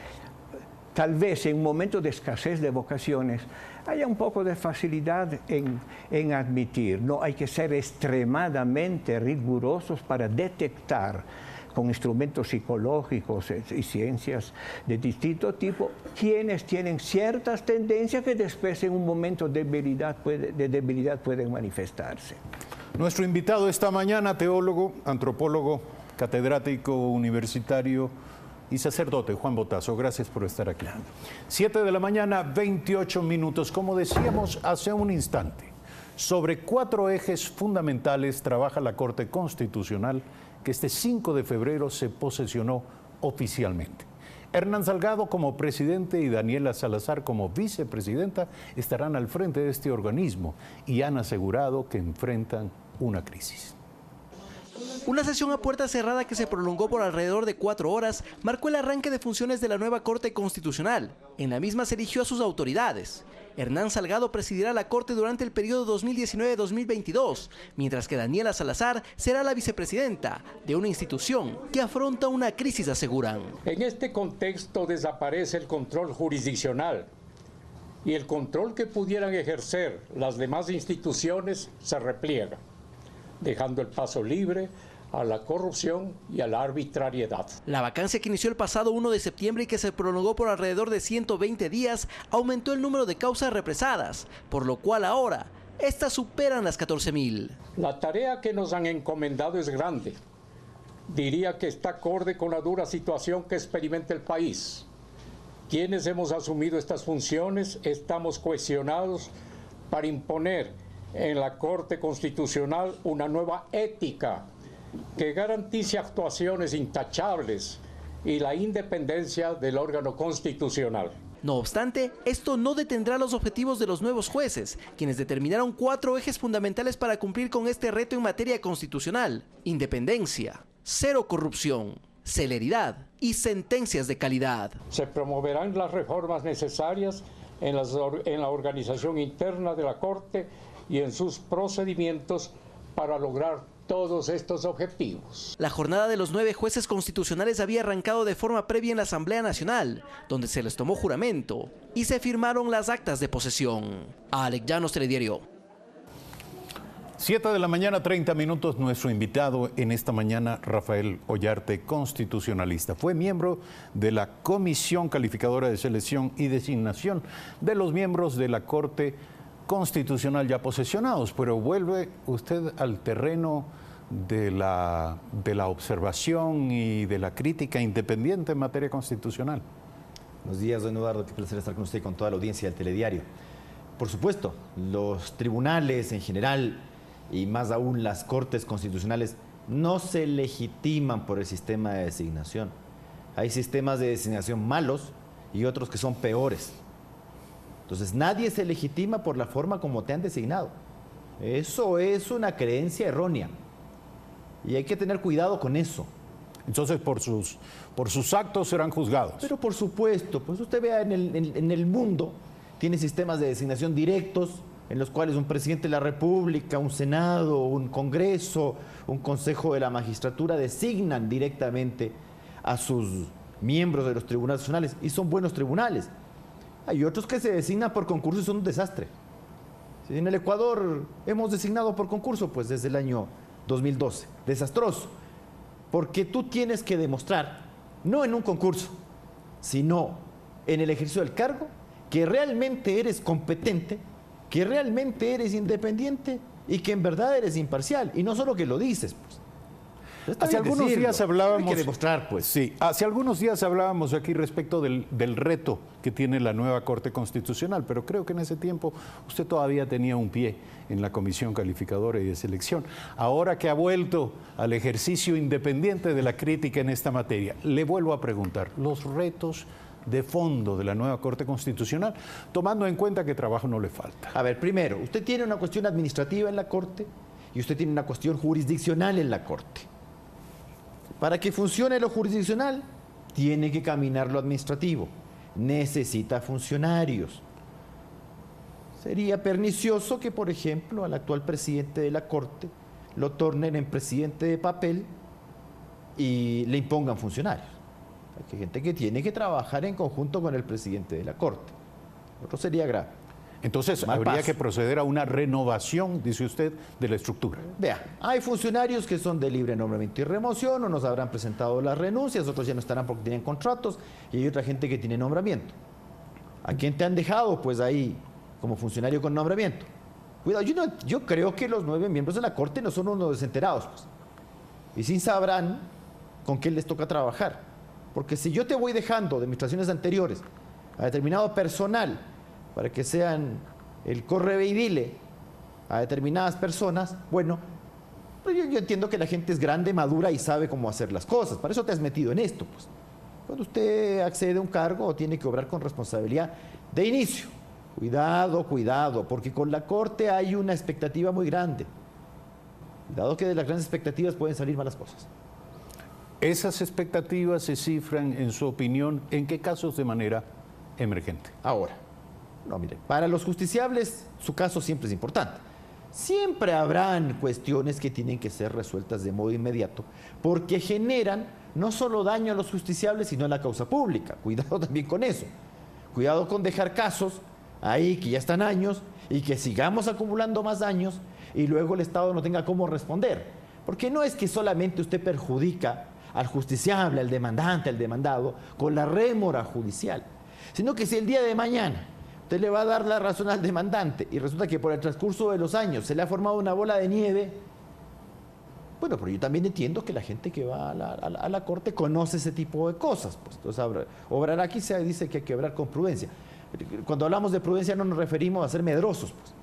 tal vez en un momento de escasez de vocaciones haya un poco de facilidad en admitir. No, hay que ser extremadamente rigurosos para detectar con instrumentos psicológicos y ciencias de distinto tipo, quienes tienen ciertas tendencias que después en un momento de debilidad pueden manifestarse. Nuestro invitado esta mañana, teólogo, antropólogo, catedrático universitario, y sacerdote Juan Botazo. Gracias por estar aquí. 7 de la mañana, 28 minutos. Como decíamos hace un instante, sobre 4 ejes fundamentales trabaja la Corte Constitucional que este 5 de febrero se posesionó oficialmente. Hernán Salgado como presidente y Daniela Salazar como vicepresidenta estarán al frente de este organismo y han asegurado que enfrentan una crisis. Una sesión a puerta cerrada que se prolongó por alrededor de 4 horas marcó el arranque de funciones de la nueva Corte Constitucional. En la misma se eligió a sus autoridades. Hernán Salgado presidirá la Corte durante el periodo 2019-2022, mientras que Daniela Salazar será la vicepresidenta de una institución que afronta una crisis, aseguran. En este contexto desaparece el control jurisdiccional y el control que pudieran ejercer las demás instituciones se repliega, dejando el paso libre a la corrupción y a la arbitrariedad. La vacancia que inició el pasado 1 de septiembre y que se prolongó por alrededor de 120 días aumentó el número de causas represadas, por lo cual ahora estas superan las 14.000. La tarea que nos han encomendado es grande. Diría que está acorde con la dura situación que experimenta el país. Quienes hemos asumido estas funciones estamos cohesionados para imponer en la Corte Constitucional una nueva ética que garantice actuaciones intachables y la independencia del órgano constitucional. No obstante, esto no detendrá los objetivos de los nuevos jueces, quienes determinaron 4 ejes fundamentales para cumplir con este reto en materia constitucional: independencia, cero corrupción, celeridad y sentencias de calidad. Se promoverán las reformas necesarias en la organización interna de la Corte y en sus procedimientos para lograr todos estos objetivos. La jornada de los 9 jueces constitucionales había arrancado de forma previa en la Asamblea Nacional, donde se les tomó juramento y se firmaron las actas de posesión. Alex Llanos, Telediario. 7 de la mañana, 30 minutos. Nuestro invitado en esta mañana, Rafael Ollarte, constitucionalista. Fue miembro de la Comisión Calificadora de Selección y Designación de los miembros de la Corte Constitucional ya posesionados, pero vuelve usted al terreno de la observación y de la crítica independiente en materia constitucional. Buenos días, don Eduardo, qué placer estar con usted y con toda la audiencia del Telediario. Por supuesto, los tribunales en general y más aún las cortes constitucionales no se legitiman por el sistema de designación. Hay sistemas de designación malos y otros que son peores. Entonces nadie se legitima por la forma como te han designado. Eso es una creencia errónea y hay que tener cuidado con eso. Entonces por sus actos serán juzgados. Pero por supuesto, pues usted vea en el mundo, tiene sistemas de designación directos en los cuales un presidente de la República, un Senado, un Congreso, un Consejo de la Magistratura designan directamente a sus miembros de los tribunales nacionales y son buenos tribunales. Hay otros que se designan por concurso y son un desastre. En el Ecuador hemos designado por concurso pues desde el año 2012. Desastroso. Porque tú tienes que demostrar, no en un concurso, sino en el ejercicio del cargo, que realmente eres competente, que realmente eres independiente y que en verdad eres imparcial. Y no solo que lo dices, pues. Hace algunos días hablábamos, hay que demostrar, pues. Sí, hace algunos días hablábamos aquí respecto del reto que tiene la nueva Corte Constitucional, pero creo que en ese tiempo usted todavía tenía un pie en la Comisión Calificadora y de Selección. Ahora que ha vuelto al ejercicio independiente de la crítica en esta materia, le vuelvo a preguntar, los retos de fondo de la nueva Corte Constitucional, tomando en cuenta que trabajo no le falta. A ver, primero, usted tiene una cuestión administrativa en la Corte y usted tiene una cuestión jurisdiccional en la Corte. Para que funcione lo jurisdiccional, tiene que caminar lo administrativo. Necesita funcionarios. Sería pernicioso que, por ejemplo, al actual presidente de la Corte lo tornen en presidente de papel y le impongan funcionarios. Hay gente que tiene que trabajar en conjunto con el presidente de la Corte. Otro sería grave. Entonces, habría que proceder a una renovación, dice usted, de la estructura. Vea, hay funcionarios que son de libre nombramiento y remoción, o nos habrán presentado las renuncias, otros ya no estarán porque tienen contratos, y hay otra gente que tiene nombramiento. ¿A quién te han dejado? Pues ahí, como funcionario con nombramiento. Cuidado, yo creo que los 9 miembros de la Corte no son unos desenterados, pues. Y sí sabrán con qué les toca trabajar. Porque si yo te voy dejando de administraciones anteriores a determinado personal para que sean el corre y dile a determinadas personas, bueno, pues yo entiendo que la gente es grande, madura y sabe cómo hacer las cosas. Para eso te has metido en esto, pues. Cuando usted accede a un cargo, tiene que obrar con responsabilidad de inicio. Cuidado, cuidado, porque con la Corte hay una expectativa muy grande. Dado que de las grandes expectativas pueden salir malas cosas. ¿Esas expectativas se cifran, en su opinión, en qué casos de manera emergente? Ahora, no, mire, para los justiciables su caso siempre es importante. Siempre habrán cuestiones que tienen que ser resueltas de modo inmediato, porque generan no solo daño a los justiciables, sino a la causa pública. Cuidado también con eso. Cuidado con dejar casos ahí que ya están años y que sigamos acumulando más daños y luego el Estado no tenga cómo responder. Porque no es que solamente usted perjudica al justiciable, al demandante, al demandado, con la rémora judicial, sino que si el día de mañana usted le va a dar la razón al demandante y resulta que por el transcurso de los años se le ha formado una bola de nieve, bueno, pero yo también entiendo que la gente que va a la Corte conoce ese tipo de cosas. Pues, entonces, obrar aquí se dice que hay que obrar con prudencia. Cuando hablamos de prudencia no nos referimos a ser medrosos, pues,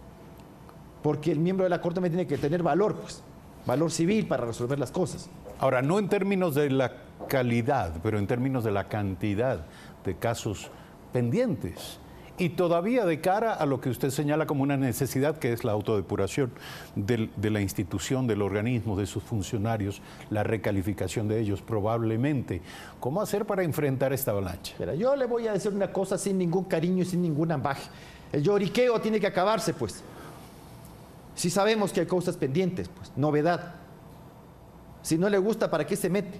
porque el miembro de la Corte me tiene que tener valor, pues, valor civil para resolver las cosas. Ahora, no en términos de la calidad, pero en términos de la cantidad de casos pendientes. Y todavía de cara a lo que usted señala como una necesidad, que es la autodepuración de la institución, del organismo, de sus funcionarios, la recalificación de ellos probablemente. ¿Cómo hacer para enfrentar esta avalancha? Mira, yo le voy a decir una cosa sin ningún cariño y sin ningún ambaje. El lloriqueo tiene que acabarse, pues. Si sabemos que hay cosas pendientes, pues, novedad. Si no le gusta, ¿para qué se mete?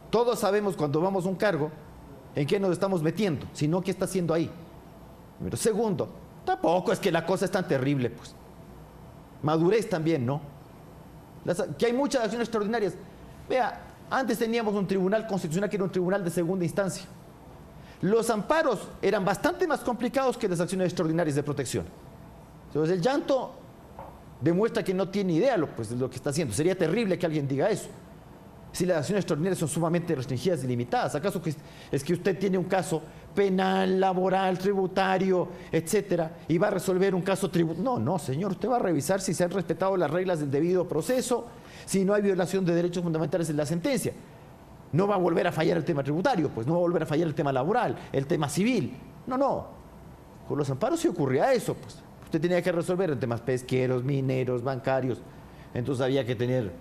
Todos sabemos cuando vamos a un cargo en qué nos estamos metiendo, sino qué está haciendo ahí. Pero segundo, tampoco es que la cosa es tan terrible, pues. Madurez también, ¿no? Que hay muchas acciones extraordinarias. Vea, antes teníamos un tribunal constitucional que era un tribunal de segunda instancia. Los amparos eran bastante más complicados que las acciones extraordinarias de protección. Entonces el llanto demuestra que no tiene idea de lo que está haciendo. Sería terrible que alguien diga eso. Si las acciones extraordinarias son sumamente restringidas y limitadas, ¿acaso es que usted tiene un caso penal, laboral, tributario, etcétera, y va a resolver un caso tributario? No, señor, usted va a revisar si se han respetado las reglas del debido proceso, si no hay violación de derechos fundamentales en la sentencia. No va a volver a fallar el tema tributario, pues no va a volver a fallar el tema laboral, el tema civil. No. Con los amparos sí ocurría eso, pues. Usted tenía que resolver en temas pesqueros, mineros, bancarios, entonces había que tener...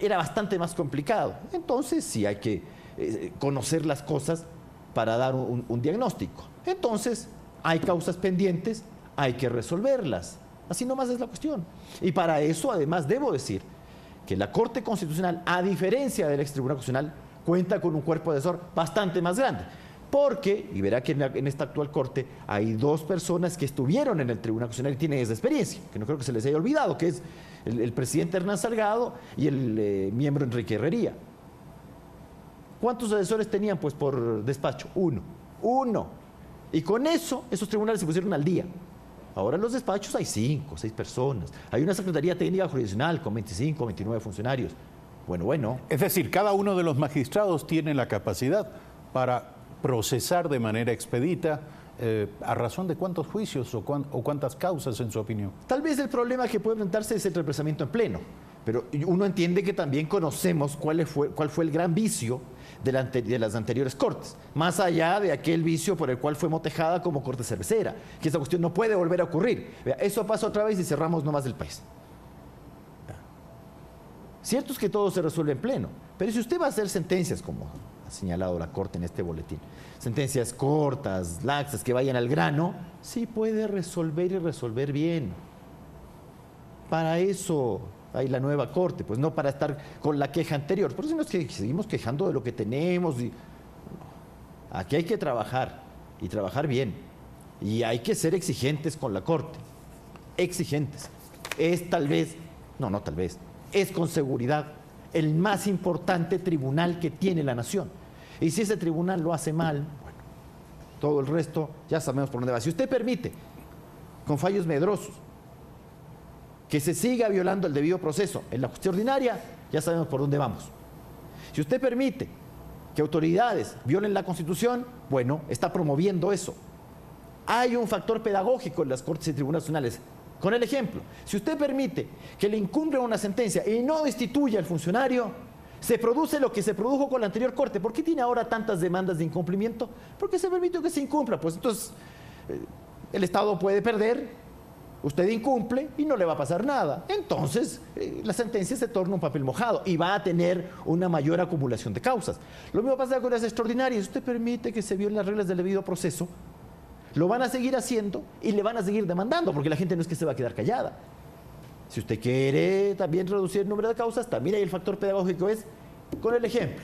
era bastante más complicado. Entonces sí hay que conocer las cosas para dar un diagnóstico. Entonces hay causas pendientes, hay que resolverlas. Así nomás es la cuestión. Y para eso además debo decir que la Corte Constitucional, a diferencia del ex Tribunal Constitucional, cuenta con un cuerpo de asesor bastante más grande. Porque, y verá que en esta actual Corte hay dos personas que estuvieron en el Tribunal Constitucional y tienen esa experiencia, que no creo que se les haya olvidado, que es el presidente Hernán Salgado y el miembro Enrique Herrería. ¿Cuántos asesores tenían pues por despacho? Uno. Y con eso, esos tribunales se pusieron al día. Ahora en los despachos hay 5 o 6 personas. Hay una Secretaría Técnica Jurisdiccional con 25 o 29 funcionarios. Bueno. Es decir, cada uno de los magistrados tiene la capacidad para procesar de manera expedita a razón de cuántos juicios o cuántas causas, en su opinión. Tal vez el problema que puede enfrentarse es el represamiento en pleno, pero uno entiende que también conocemos cuál fue el gran vicio de las anteriores cortes, más allá de aquel vicio por el cual fue motejada como corte cervecera, que esa cuestión no puede volver a ocurrir. Eso pasa otra vez y cerramos nomás el país. Cierto es que todo se resuelve en pleno, pero si usted va a hacer sentencias, como ha señalado la Corte en este boletín, sentencias cortas, laxas, que vayan al grano, sí puede resolver y resolver bien. Para eso hay la nueva Corte, pues no para estar con la queja anterior. Por eso no es que seguimos quejando de lo que tenemos. Aquí hay que trabajar, y trabajar bien. Y hay que ser exigentes con la Corte. Exigentes. Es tal vez, no tal vez, es con seguridad el más importante tribunal que tiene la nación. Y si ese tribunal lo hace mal, bueno, todo el resto ya sabemos por dónde va. Si usted permite, con fallos medrosos, que se siga violando el debido proceso en la justicia ordinaria, ya sabemos por dónde vamos. Si usted permite que autoridades violen la Constitución, bueno, está promoviendo eso. Hay un factor pedagógico en las Cortes y Tribunales Nacionales. Con el ejemplo, si usted permite que le incumplan una sentencia y no destituya al funcionario, se produce lo que se produjo con la anterior Corte. ¿Por qué tiene ahora tantas demandas de incumplimiento? Porque se permitió que se incumpla. Pues entonces el Estado puede perder, usted incumple y no le va a pasar nada. Entonces la sentencia se torna un papel mojado y va a tener una mayor acumulación de causas. Lo mismo pasa con las extraordinarias. Si usted permite que se violen las reglas del debido proceso, lo van a seguir haciendo y le van a seguir demandando, porque la gente no es que se va a quedar callada. Si usted quiere también reducir el número de causas, también hay el factor pedagógico, es con el ejemplo.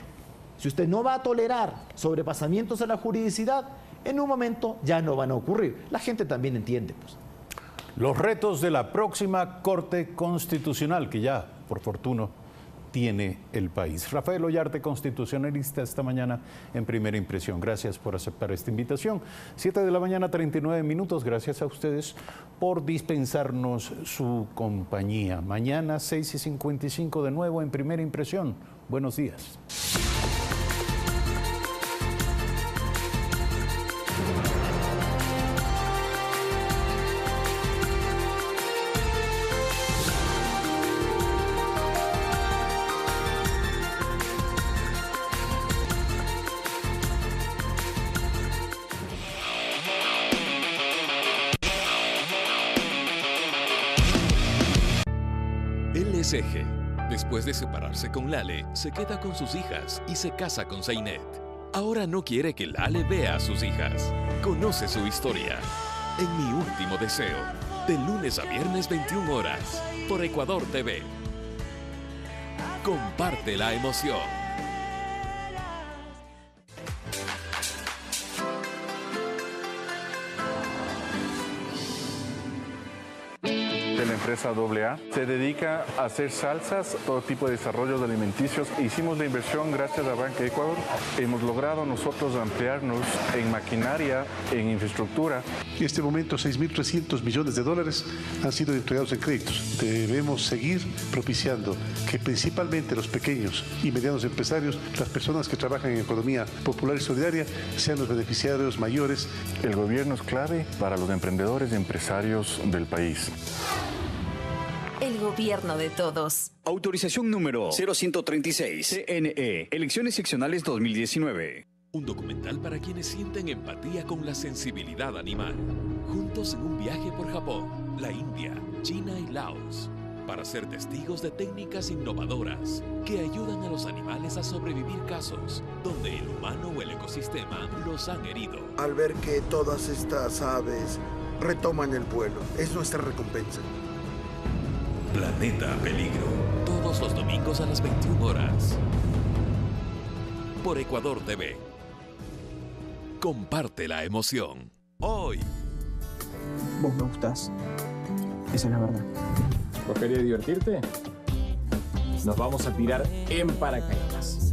Si usted no va a tolerar sobrepasamientos a la juridicidad, en un momento ya no van a ocurrir. La gente también entiende, pues. Los retos de la próxima Corte Constitucional, que ya, por fortuna, tiene el país. Rafael Ollarte, constitucionalista, esta mañana en Primera Impresión. Gracias por aceptar esta invitación. 7 de la mañana, 39 minutos. Gracias a ustedes por dispensarnos su compañía. Mañana, 6:55 de nuevo en Primera Impresión. Buenos días. LSG, después de separarse con Lale, se queda con sus hijas y se casa con Zainet. Ahora no quiere que Lale vea a sus hijas. Conoce su historia en Mi Último Deseo, de lunes a viernes 21 horas, por Ecuador TV. Comparte la emoción. De la empresa AA. Se dedica a hacer salsas, todo tipo de desarrollos alimenticios. Hicimos la inversión gracias a Banca Ecuador. Hemos logrado nosotros ampliarnos en maquinaria, en infraestructura. En este momento, 6.300 millones de dólares han sido entregados en créditos. Debemos seguir propiciando que principalmente los pequeños y medianos empresarios, las personas que trabajan en economía popular y solidaria, sean los beneficiarios mayores. El gobierno es clave para los emprendedores y empresarios del país. El gobierno de todos. Autorización número 0136. CNE. Elecciones seccionales 2019. Un documental para quienes sienten empatía con la sensibilidad animal. Juntos en un viaje por Japón, la India, China y Laos. Para ser testigos de técnicas innovadoras que ayudan a los animales a sobrevivir casos donde el humano o el ecosistema los han herido. Al ver que todas estas aves retoman el vuelo, es nuestra recompensa. Planeta Peligro. Todos los domingos a las 21 horas. Por Ecuador TV. Comparte la emoción. Hoy. Vos me gustás. Esa es la verdad. ¿Vos querías divertirte? Nos vamos a tirar en paracaídas.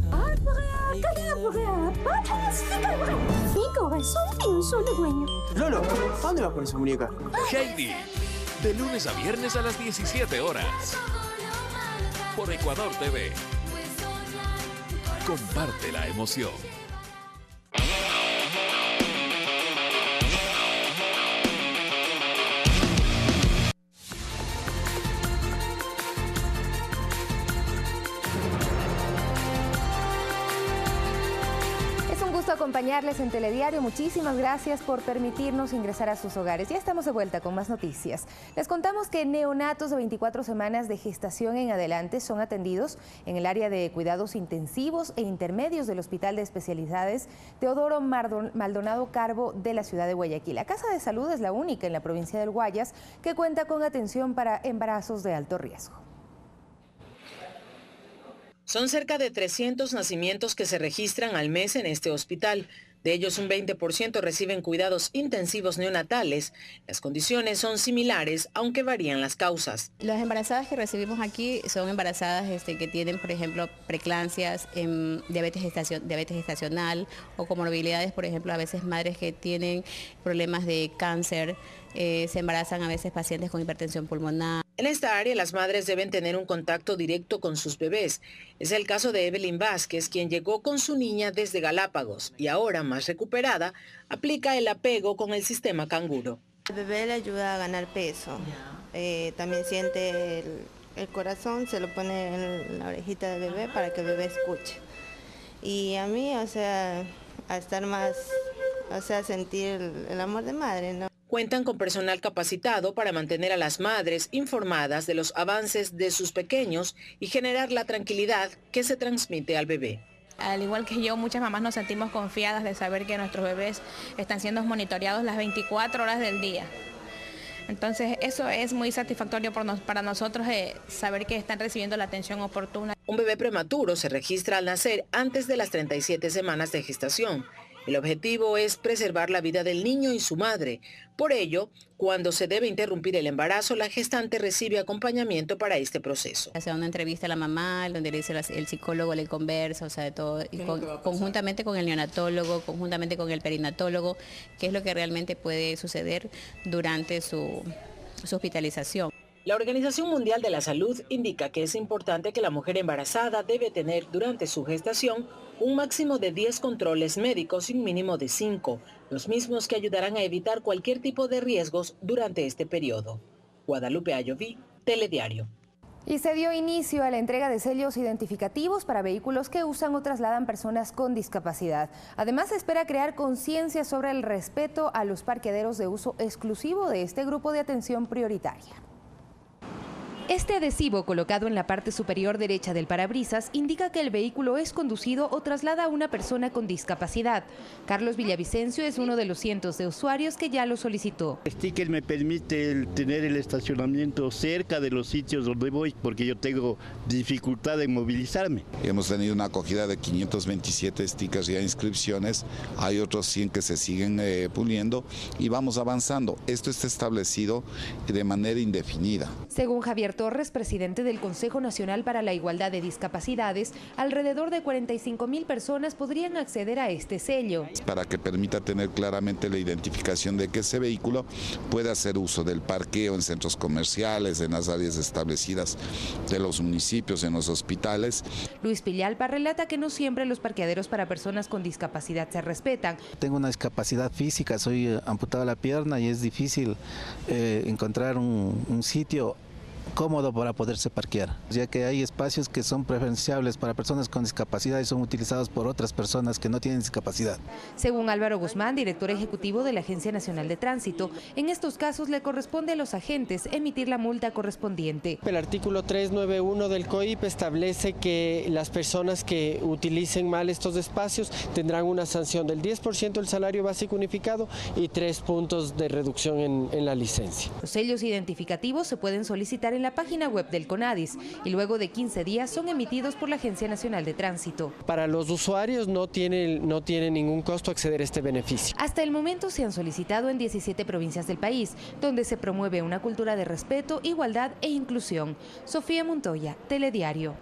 Mi corazón tiene un solo dueño. Lolo, ¿a dónde vas con esa muñeca? Heidi. De lunes a viernes a las 17 horas. Por Ecuador TV. Comparte la emoción. Acompañarles en Telediario. Muchísimas gracias por permitirnos ingresar a sus hogares. Ya estamos de vuelta con más noticias. Les contamos que neonatos de 24 semanas de gestación en adelante son atendidos en el área de cuidados intensivos e intermedios del Hospital de Especialidades Teodoro Maldonado Carbo de la ciudad de Guayaquil. La Casa de Salud es la única en la provincia del Guayas que cuenta con atención para embarazos de alto riesgo. Son cerca de 300 nacimientos que se registran al mes en este hospital. De ellos, un 20% reciben cuidados intensivos neonatales. Las condiciones son similares, aunque varían las causas. Las embarazadas que recibimos aquí son embarazadas que tienen, por ejemplo, preeclampsias, diabetes gestacional o comorbilidades, por ejemplo, a veces madres que tienen problemas de cáncer, se embarazan a veces pacientes con hipertensión pulmonar. En esta área, las madres deben tener un contacto directo con sus bebés. Es el caso de Evelyn Vázquez, quien llegó con su niña desde Galápagos y ahora, más recuperada, aplica el apego con el sistema canguro. El bebé le ayuda a ganar peso. También siente el corazón, se lo pone en la orejita del bebé para que el bebé escuche. Y a mí, a estar más, sentir el amor de madre, ¿no? Cuentan con personal capacitado para mantener a las madres informadas de los avances de sus pequeños y generar la tranquilidad que se transmite al bebé. Al igual que yo, muchas mamás nos sentimos confiadas de saber que nuestros bebés están siendo monitoreados las 24 horas del día. Entonces eso es muy satisfactorio para nosotros, saber que están recibiendo la atención oportuna. Un bebé prematuro se registra al nacer antes de las 37 semanas de gestación. El objetivo es preservar la vida del niño y su madre. Por ello, cuando se debe interrumpir el embarazo, la gestante recibe acompañamiento para este proceso. Hace una entrevista a la mamá, donde le dice el psicólogo, le conversa, de todo, y conjuntamente con el neonatólogo, conjuntamente con el perinatólogo, qué es lo que realmente puede suceder durante su hospitalización. La Organización Mundial de la Salud indica que es importante que la mujer embarazada debe tener durante su gestación un máximo de 10 controles médicos y un mínimo de 5, los mismos que ayudarán a evitar cualquier tipo de riesgos durante este periodo. Guadalupe Ayoví, Telediario. Y se dio inicio a la entrega de sellos identificativos para vehículos que usan o trasladan personas con discapacidad. Además, se espera crear conciencia sobre el respeto a los parqueaderos de uso exclusivo de este grupo de atención prioritaria. Este adhesivo colocado en la parte superior derecha del parabrisas indica que el vehículo es conducido o traslada a una persona con discapacidad. Carlos Villavicencio es uno de los cientos de usuarios que ya lo solicitó. El sticker me permite tener el estacionamiento cerca de los sitios donde voy, porque yo tengo dificultad en movilizarme. Hemos tenido una acogida de 527 stickers ya inscripciones, hay otros 100 que se siguen puliendo y vamos avanzando. Esto está establecido de manera indefinida. Según Javier Torres, presidente del Consejo Nacional para la Igualdad de Discapacidades, alrededor de 45,000 personas podrían acceder a este sello. Para que permita tener claramente la identificación de que ese vehículo puede hacer uso del parqueo en centros comerciales, en las áreas establecidas de los municipios, en los hospitales. Luis Pillalpa relata que no siempre los parqueaderos para personas con discapacidad se respetan. Tengo una discapacidad física, soy amputado la pierna y es difícil encontrar un sitio cómodo para poderse parquear, ya que hay espacios que son preferenciables para personas con discapacidad y son utilizados por otras personas que no tienen discapacidad. Según Álvaro Guzmán, director ejecutivo de la Agencia Nacional de Tránsito, en estos casos le corresponde a los agentes emitir la multa correspondiente. El artículo 391 del COIP establece que las personas que utilicen mal estos espacios tendrán una sanción del 10% del salario básico unificado y 3 puntos de reducción en la licencia. Los sellos identificativos se pueden solicitar en la página web del CONADIS y luego de 15 días son emitidos por la Agencia Nacional de Tránsito. Para los usuarios no tiene ningún costo acceder a este beneficio. Hasta el momento se han solicitado en 17 provincias del país, donde se promueve una cultura de respeto, igualdad e inclusión. Sofía Montoya, Telediario.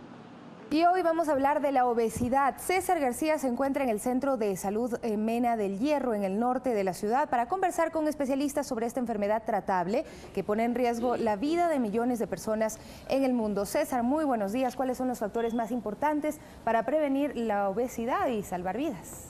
Y hoy vamos a hablar de la obesidad. César García se encuentra en el Centro de Salud Mena del Hierro, en el norte de la ciudad, para conversar con especialistas sobre esta enfermedad tratable que pone en riesgo la vida de millones de personas en el mundo. César, muy buenos días. ¿Cuáles son los factores más importantes para prevenir la obesidad y salvar vidas?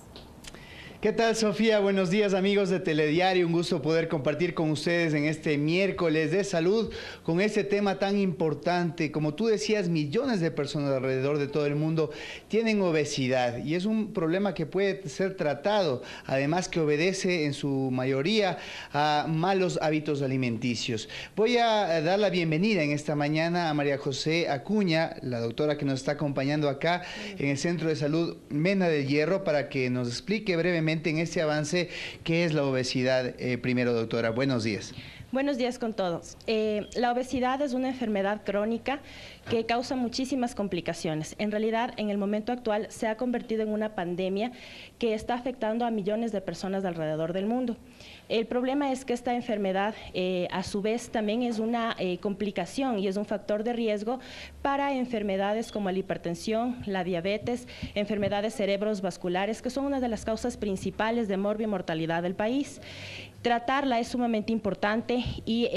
¿Qué tal, Sofía? Buenos días, amigos de Telediario. Un gusto poder compartir con ustedes en este miércoles de salud con este tema tan importante. Como tú decías, millones de personas alrededor de todo el mundo tienen obesidad y es un problema que puede ser tratado, además que obedece en su mayoría a malos hábitos alimenticios. Voy a dar la bienvenida en esta mañana a María José Acuña, la doctora que nos está acompañando acá en el Centro de Salud Mena del Hierro, para que nos explique brevemente en este avance qué es la obesidad. Primero, doctora, buenos días. Buenos días con todos. La obesidad es una enfermedad crónica que causa muchísimas complicaciones. En realidad, en el momento actual se ha convertido en una pandemia que está afectando a millones de personas alrededor del mundo. El problema es que esta enfermedad a su vez también es una complicación y es un factor de riesgo para enfermedades como la hipertensión, la diabetes, enfermedades cerebrovasculares, que son una de las causas principales de morbimortalidad del país. Tratarla es sumamente importante y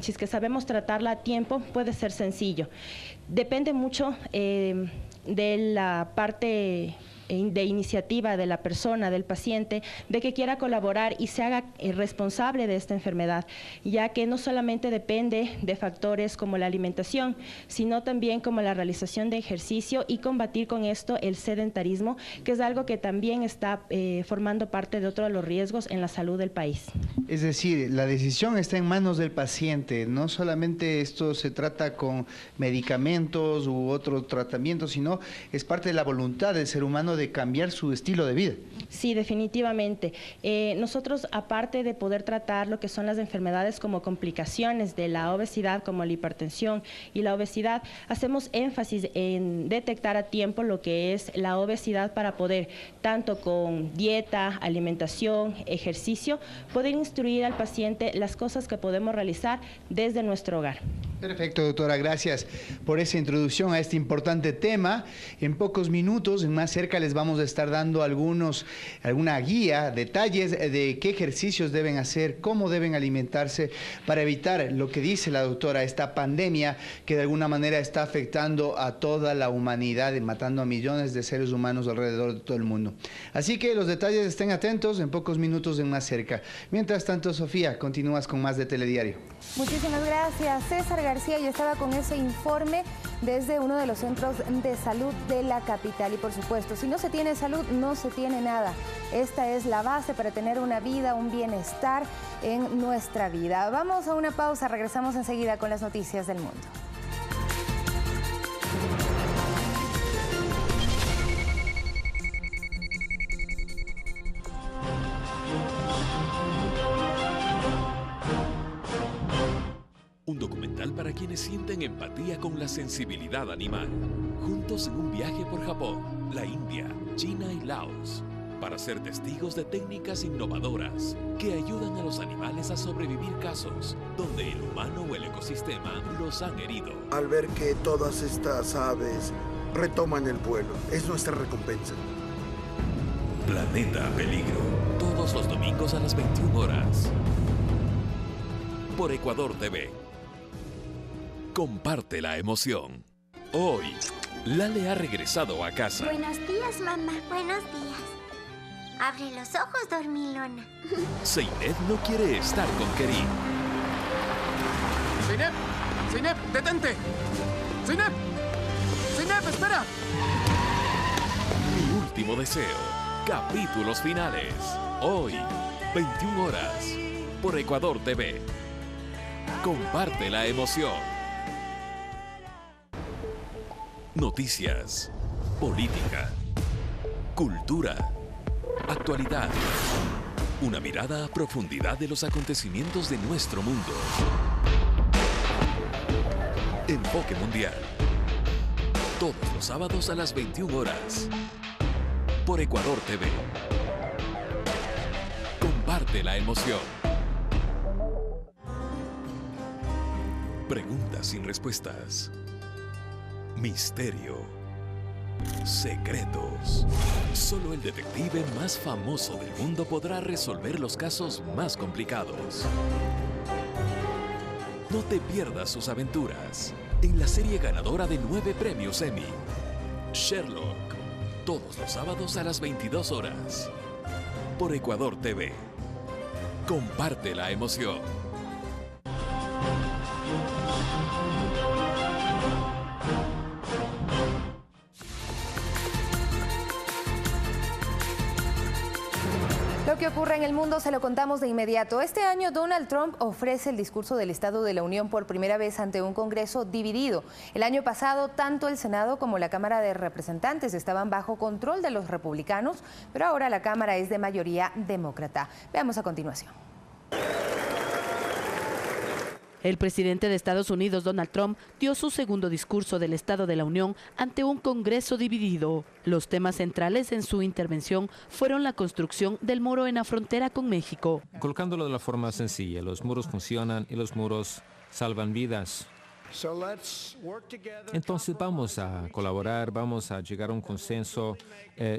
si es que sabemos tratarla a tiempo puede ser sencillo. Depende mucho de la parte de iniciativa de la persona, del paciente, de que quiera colaborar y se haga responsable de esta enfermedad, ya que no solamente depende de factores como la alimentación, sino también como la realización de ejercicio y combatir con esto el sedentarismo, que es algo que también está formando parte de otro de los riesgos en la salud del país. Es decir, la decisión está en manos del paciente, no solamente esto se trata con medicamentos u otro tratamiento, sino es parte de la voluntad del ser humano de cambiar su estilo de vida. Sí, definitivamente. Nosotros, aparte de poder tratar lo que son las enfermedades como complicaciones de la obesidad, como la hipertensión y la obesidad, hacemos énfasis en detectar a tiempo lo que es la obesidad para poder, tanto con dieta, alimentación, ejercicio, poder instruir al paciente las cosas que podemos realizar desde nuestro hogar. Perfecto, doctora, gracias por esa introducción a este importante tema. En pocos minutos, en Más Cerca, les vamos a estar dando alguna guía, detalles de qué ejercicios deben hacer, cómo deben alimentarse para evitar lo que dice la doctora, esta pandemia que de alguna manera está afectando a toda la humanidad y matando a millones de seres humanos alrededor de todo el mundo. Así que los detalles estén atentos en pocos minutos en Más Cerca. Mientras tanto, Sofía, continúas con más de Telediario. Muchísimas gracias, César García. Yo estaba con ese informe desde uno de los centros de salud de la capital. Y por supuesto, si no se tiene salud, no se tiene nada. Esta es la base para tener una vida, un bienestar en nuestra vida. Vamos a una pausa, regresamos enseguida con las noticias del mundo. Un documental para quienes sienten empatía con la sensibilidad animal. Juntos en un viaje por Japón, la India, China y Laos. Para ser testigos de técnicas innovadoras que ayudan a los animales a sobrevivir casos donde el humano o el ecosistema los han herido. Al ver que todas estas aves retoman el vuelo, es nuestra recompensa. Planeta Peligro. Todos los domingos a las 21 horas. Por Ecuador TV. Comparte la emoción. Hoy, Lale ha regresado a casa. Buenos días, mamá. Buenos días. Abre los ojos, dormilona. Zeynep no quiere estar con Kerim. ¡Zeynep! ¡Zeynep, detente! ¡Zeynep! ¡Zeynep, espera! Mi último deseo. Capítulos finales. Hoy, 21 horas. Por Ecuador TV. Comparte la emoción. Noticias, política, cultura, actualidad. Una mirada a profundidad de los acontecimientos de nuestro mundo. Enfoque Mundial. Todos los sábados a las 21 horas. Por Ecuador TV. Comparte la emoción. Preguntas sin respuestas. Misterio. Secretos. Solo el detective más famoso del mundo podrá resolver los casos más complicados. No te pierdas sus aventuras en la serie ganadora de 9 premios Emmy. Sherlock. Todos los sábados a las 22 horas. Por Ecuador TV. Comparte la emoción. Lo que ocurre en el mundo se lo contamos de inmediato. Este año Donald Trump ofrece el discurso del Estado de la Unión por primera vez ante un Congreso dividido. El año pasado tanto el Senado como la Cámara de Representantes estaban bajo control de los republicanos, pero ahora la Cámara es de mayoría demócrata. Veamos a continuación. El presidente de Estados Unidos, Donald Trump, dio su segundo discurso del Estado de la Unión ante un Congreso dividido. Los temas centrales en su intervención fueron la construcción del muro en la frontera con México. Colocándolo de la forma sencilla, los muros funcionan y los muros salvan vidas. Entonces vamos a colaborar, vamos a llegar a un consenso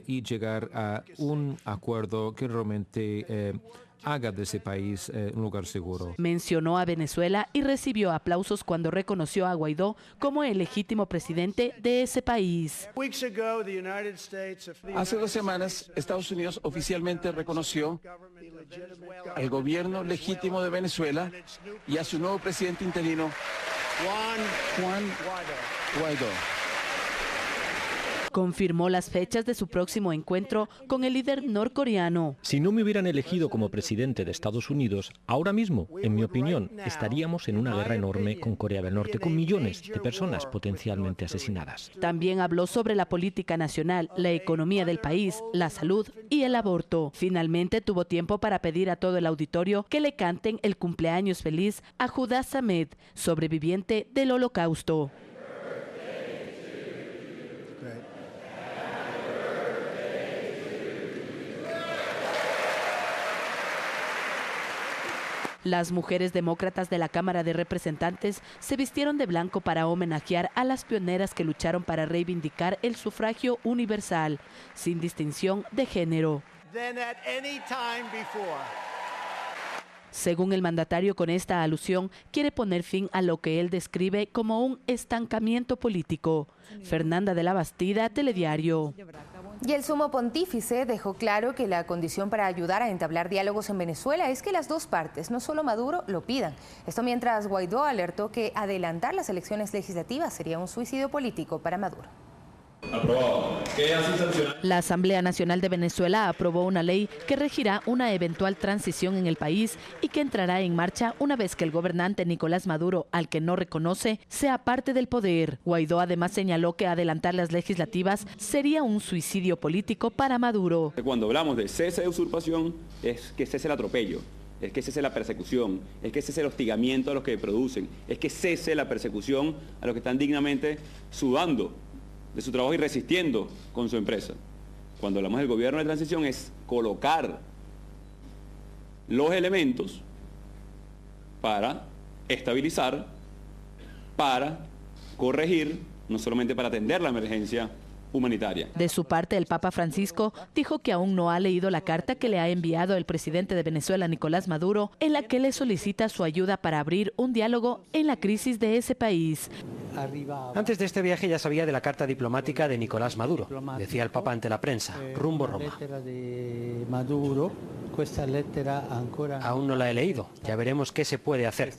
y llegar a un acuerdo que realmente haga de ese país un lugar seguro. Mencionó a Venezuela y recibió aplausos cuando reconoció a Guaidó como el legítimo presidente de ese país. Hace 2 semanas, Estados Unidos oficialmente reconoció al gobierno legítimo de Venezuela y a su nuevo presidente interino, Juan Guaidó. Confirmó las fechas de su próximo encuentro con el líder norcoreano. Si no me hubieran elegido como presidente de Estados Unidos, ahora mismo, en mi opinión, estaríamos en una guerra enorme con Corea del Norte, con millones de personas potencialmente asesinadas. También habló sobre la política nacional, la economía del país, la salud y el aborto. Finalmente tuvo tiempo para pedir a todo el auditorio que le canten el cumpleaños feliz a Judá Samed, sobreviviente del Holocausto. Las mujeres demócratas de la Cámara de Representantes se vistieron de blanco para homenajear a las pioneras que lucharon para reivindicar el sufragio universal, sin distinción de género. Según el mandatario, con esta alusión quiere poner fin a lo que él describe como un estancamiento político. Fernanda de la Bastida, Telediario. Y el sumo pontífice dejó claro que la condición para ayudar a entablar diálogos en Venezuela es que las dos partes, no solo Maduro, lo pidan. Esto mientras Guaidó alertó que adelantar las elecciones legislativas sería un suicidio político para Maduro. Aprobado. La Asamblea Nacional de Venezuela aprobó una ley que regirá una eventual transición en el país y que entrará en marcha una vez que el gobernante Nicolás Maduro, al que no reconoce, sea parte del poder. Guaidó además señaló que adelantar las legislativas sería un suicidio político para Maduro. Cuando hablamos de cese de usurpación, es que cese el atropello, es que cese la persecución, es que cese el hostigamiento a los que producen, es que cese la persecución a los que están dignamente sudando de su trabajo y resistiendo con su empresa. Cuando hablamos del gobierno de transición es colocar los elementos para estabilizar, para corregir, no solamente para atender la emergencia humanitaria. De su parte, el Papa Francisco dijo que aún no ha leído la carta que le ha enviado el presidente de Venezuela, Nicolás Maduro, en la que le solicita su ayuda para abrir un diálogo en la crisis de ese país. Antes de este viaje ya sabía de la carta diplomática de Nicolás Maduro, decía el Papa ante la prensa, rumbo Roma. Aún no la he leído, ya veremos qué se puede hacer.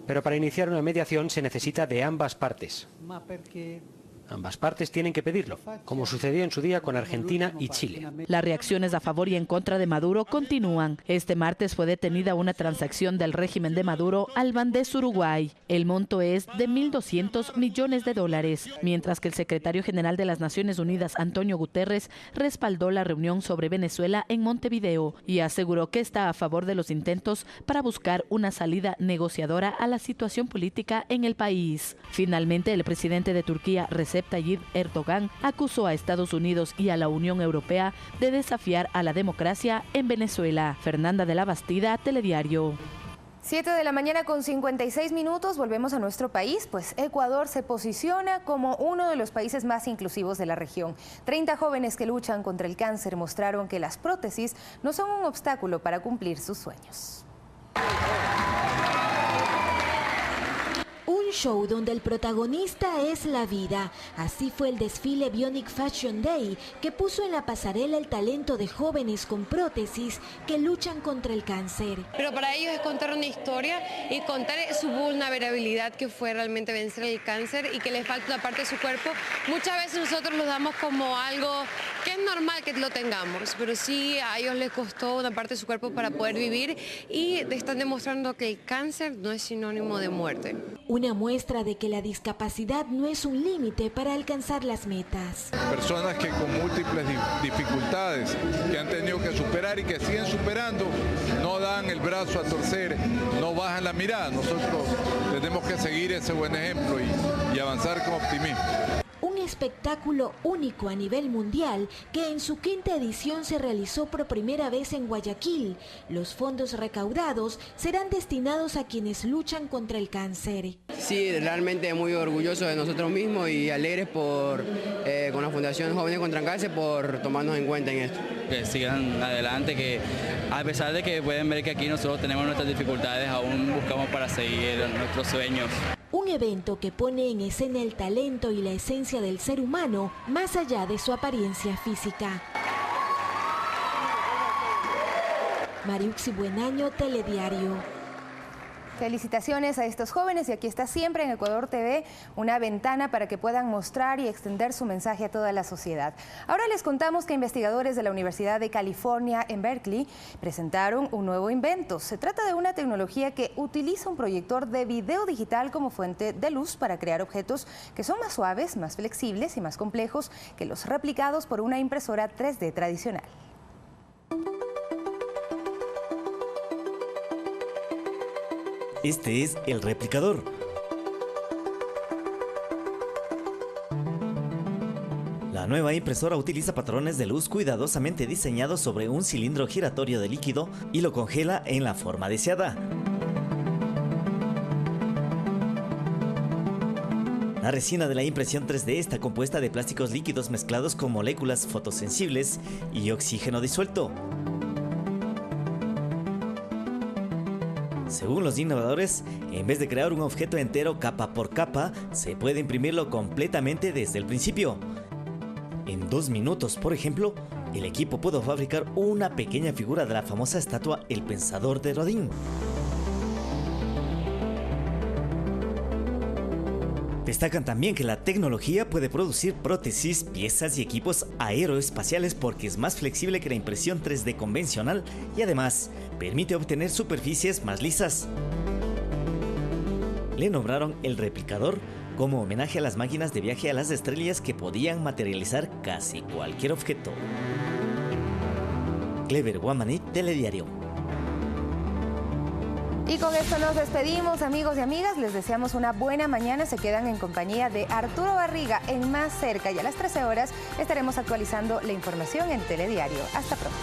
Pero para iniciar una mediación se necesita de ambas partes. Ambas partes tienen que pedirlo, como sucedió en su día con Argentina y Chile. Las reacciones a favor y en contra de Maduro continúan. Este martes fue detenida una transacción del régimen de Maduro al Bandés Uruguay. El monto es de $1.200 millones, mientras que el secretario general de las Naciones Unidas, Antonio Guterres, respaldó la reunión sobre Venezuela en Montevideo y aseguró que está a favor de los intentos para buscar una salida negociadora a la situación política en el país. Finalmente, el presidente de Turquía, Recep Tayyip Erdogan, acusó a Estados Unidos y a la Unión Europea de desafiar a la democracia en Venezuela. Fernanda de la Bastida, Telediario. 7 de la mañana con 56 minutos, volvemos a nuestro país, pues Ecuador se posiciona como uno de los países más inclusivos de la región. 30 jóvenes que luchan contra el cáncer mostraron que las prótesis no son un obstáculo para cumplir sus sueños. Un show donde el protagonista es la vida. Así fue el desfile Bionic Fashion Day, que puso en la pasarela el talento de jóvenes con prótesis que luchan contra el cáncer. Pero para ellos es contar una historia y contar su vulnerabilidad, que fue realmente vencer el cáncer y que les falta una parte de su cuerpo. Muchas veces nosotros lo damos como algo que es normal que lo tengamos, pero sí a ellos les costó una parte de su cuerpo para poder vivir y están demostrando que el cáncer no es sinónimo de muerte. Una muestra de que la discapacidad no es un límite para alcanzar las metas. Personas que con múltiples dificultades que han tenido que superar y que siguen superando, no dan el brazo a torcer, no bajan la mirada. Nosotros tenemos que seguir ese buen ejemplo y avanzar con optimismo. Un espectáculo único a nivel mundial que en su quinta edición se realizó por primera vez en Guayaquil. Los fondos recaudados serán destinados a quienes luchan contra el cáncer. Sí, realmente muy orgulloso de nosotros mismos y alegres con la Fundación Jóvenes contra el Cáncer por tomarnos en cuenta en esto. Que sigan adelante, que a pesar de que pueden ver que aquí nosotros tenemos nuestras dificultades, aún buscamos para seguir nuestros sueños. Un evento que pone en escena el talento y la esencia del ser humano, más allá de su apariencia física. Mariuxi Buenaño, Telediario. Felicitaciones a estos jóvenes y aquí está siempre en Ecuador TV una ventana para que puedan mostrar y extender su mensaje a toda la sociedad. Ahora les contamos que investigadores de la Universidad de California en Berkeley presentaron un nuevo invento. Se trata de una tecnología que utiliza un proyector de video digital como fuente de luz para crear objetos que son más suaves, más flexibles y más complejos que los replicados por una impresora 3D tradicional. Este es el replicador. La nueva impresora utiliza patrones de luz cuidadosamente diseñados sobre un cilindro giratorio de líquido y lo congela en la forma deseada. La resina de la impresión 3D está compuesta de plásticos líquidos mezclados con moléculas fotosensibles y oxígeno disuelto. Según los innovadores, en vez de crear un objeto entero capa por capa, se puede imprimirlo completamente desde el principio. En 2 minutos, por ejemplo, el equipo pudo fabricar una pequeña figura de la famosa estatua El Pensador de Rodin. Destacan también que la tecnología puede producir prótesis, piezas y equipos aeroespaciales porque es más flexible que la impresión 3D convencional y además permite obtener superficies más lisas. Le nombraron el replicador como homenaje a las máquinas de viaje a las estrellas que podían materializar casi cualquier objeto. Clever Guamaní, Telediario. Y con esto nos despedimos, amigos y amigas. Les deseamos una buena mañana. Se quedan en compañía de Arturo Barriga en Más Cerca y a las 13 horas estaremos actualizando la información en Telediario. Hasta pronto.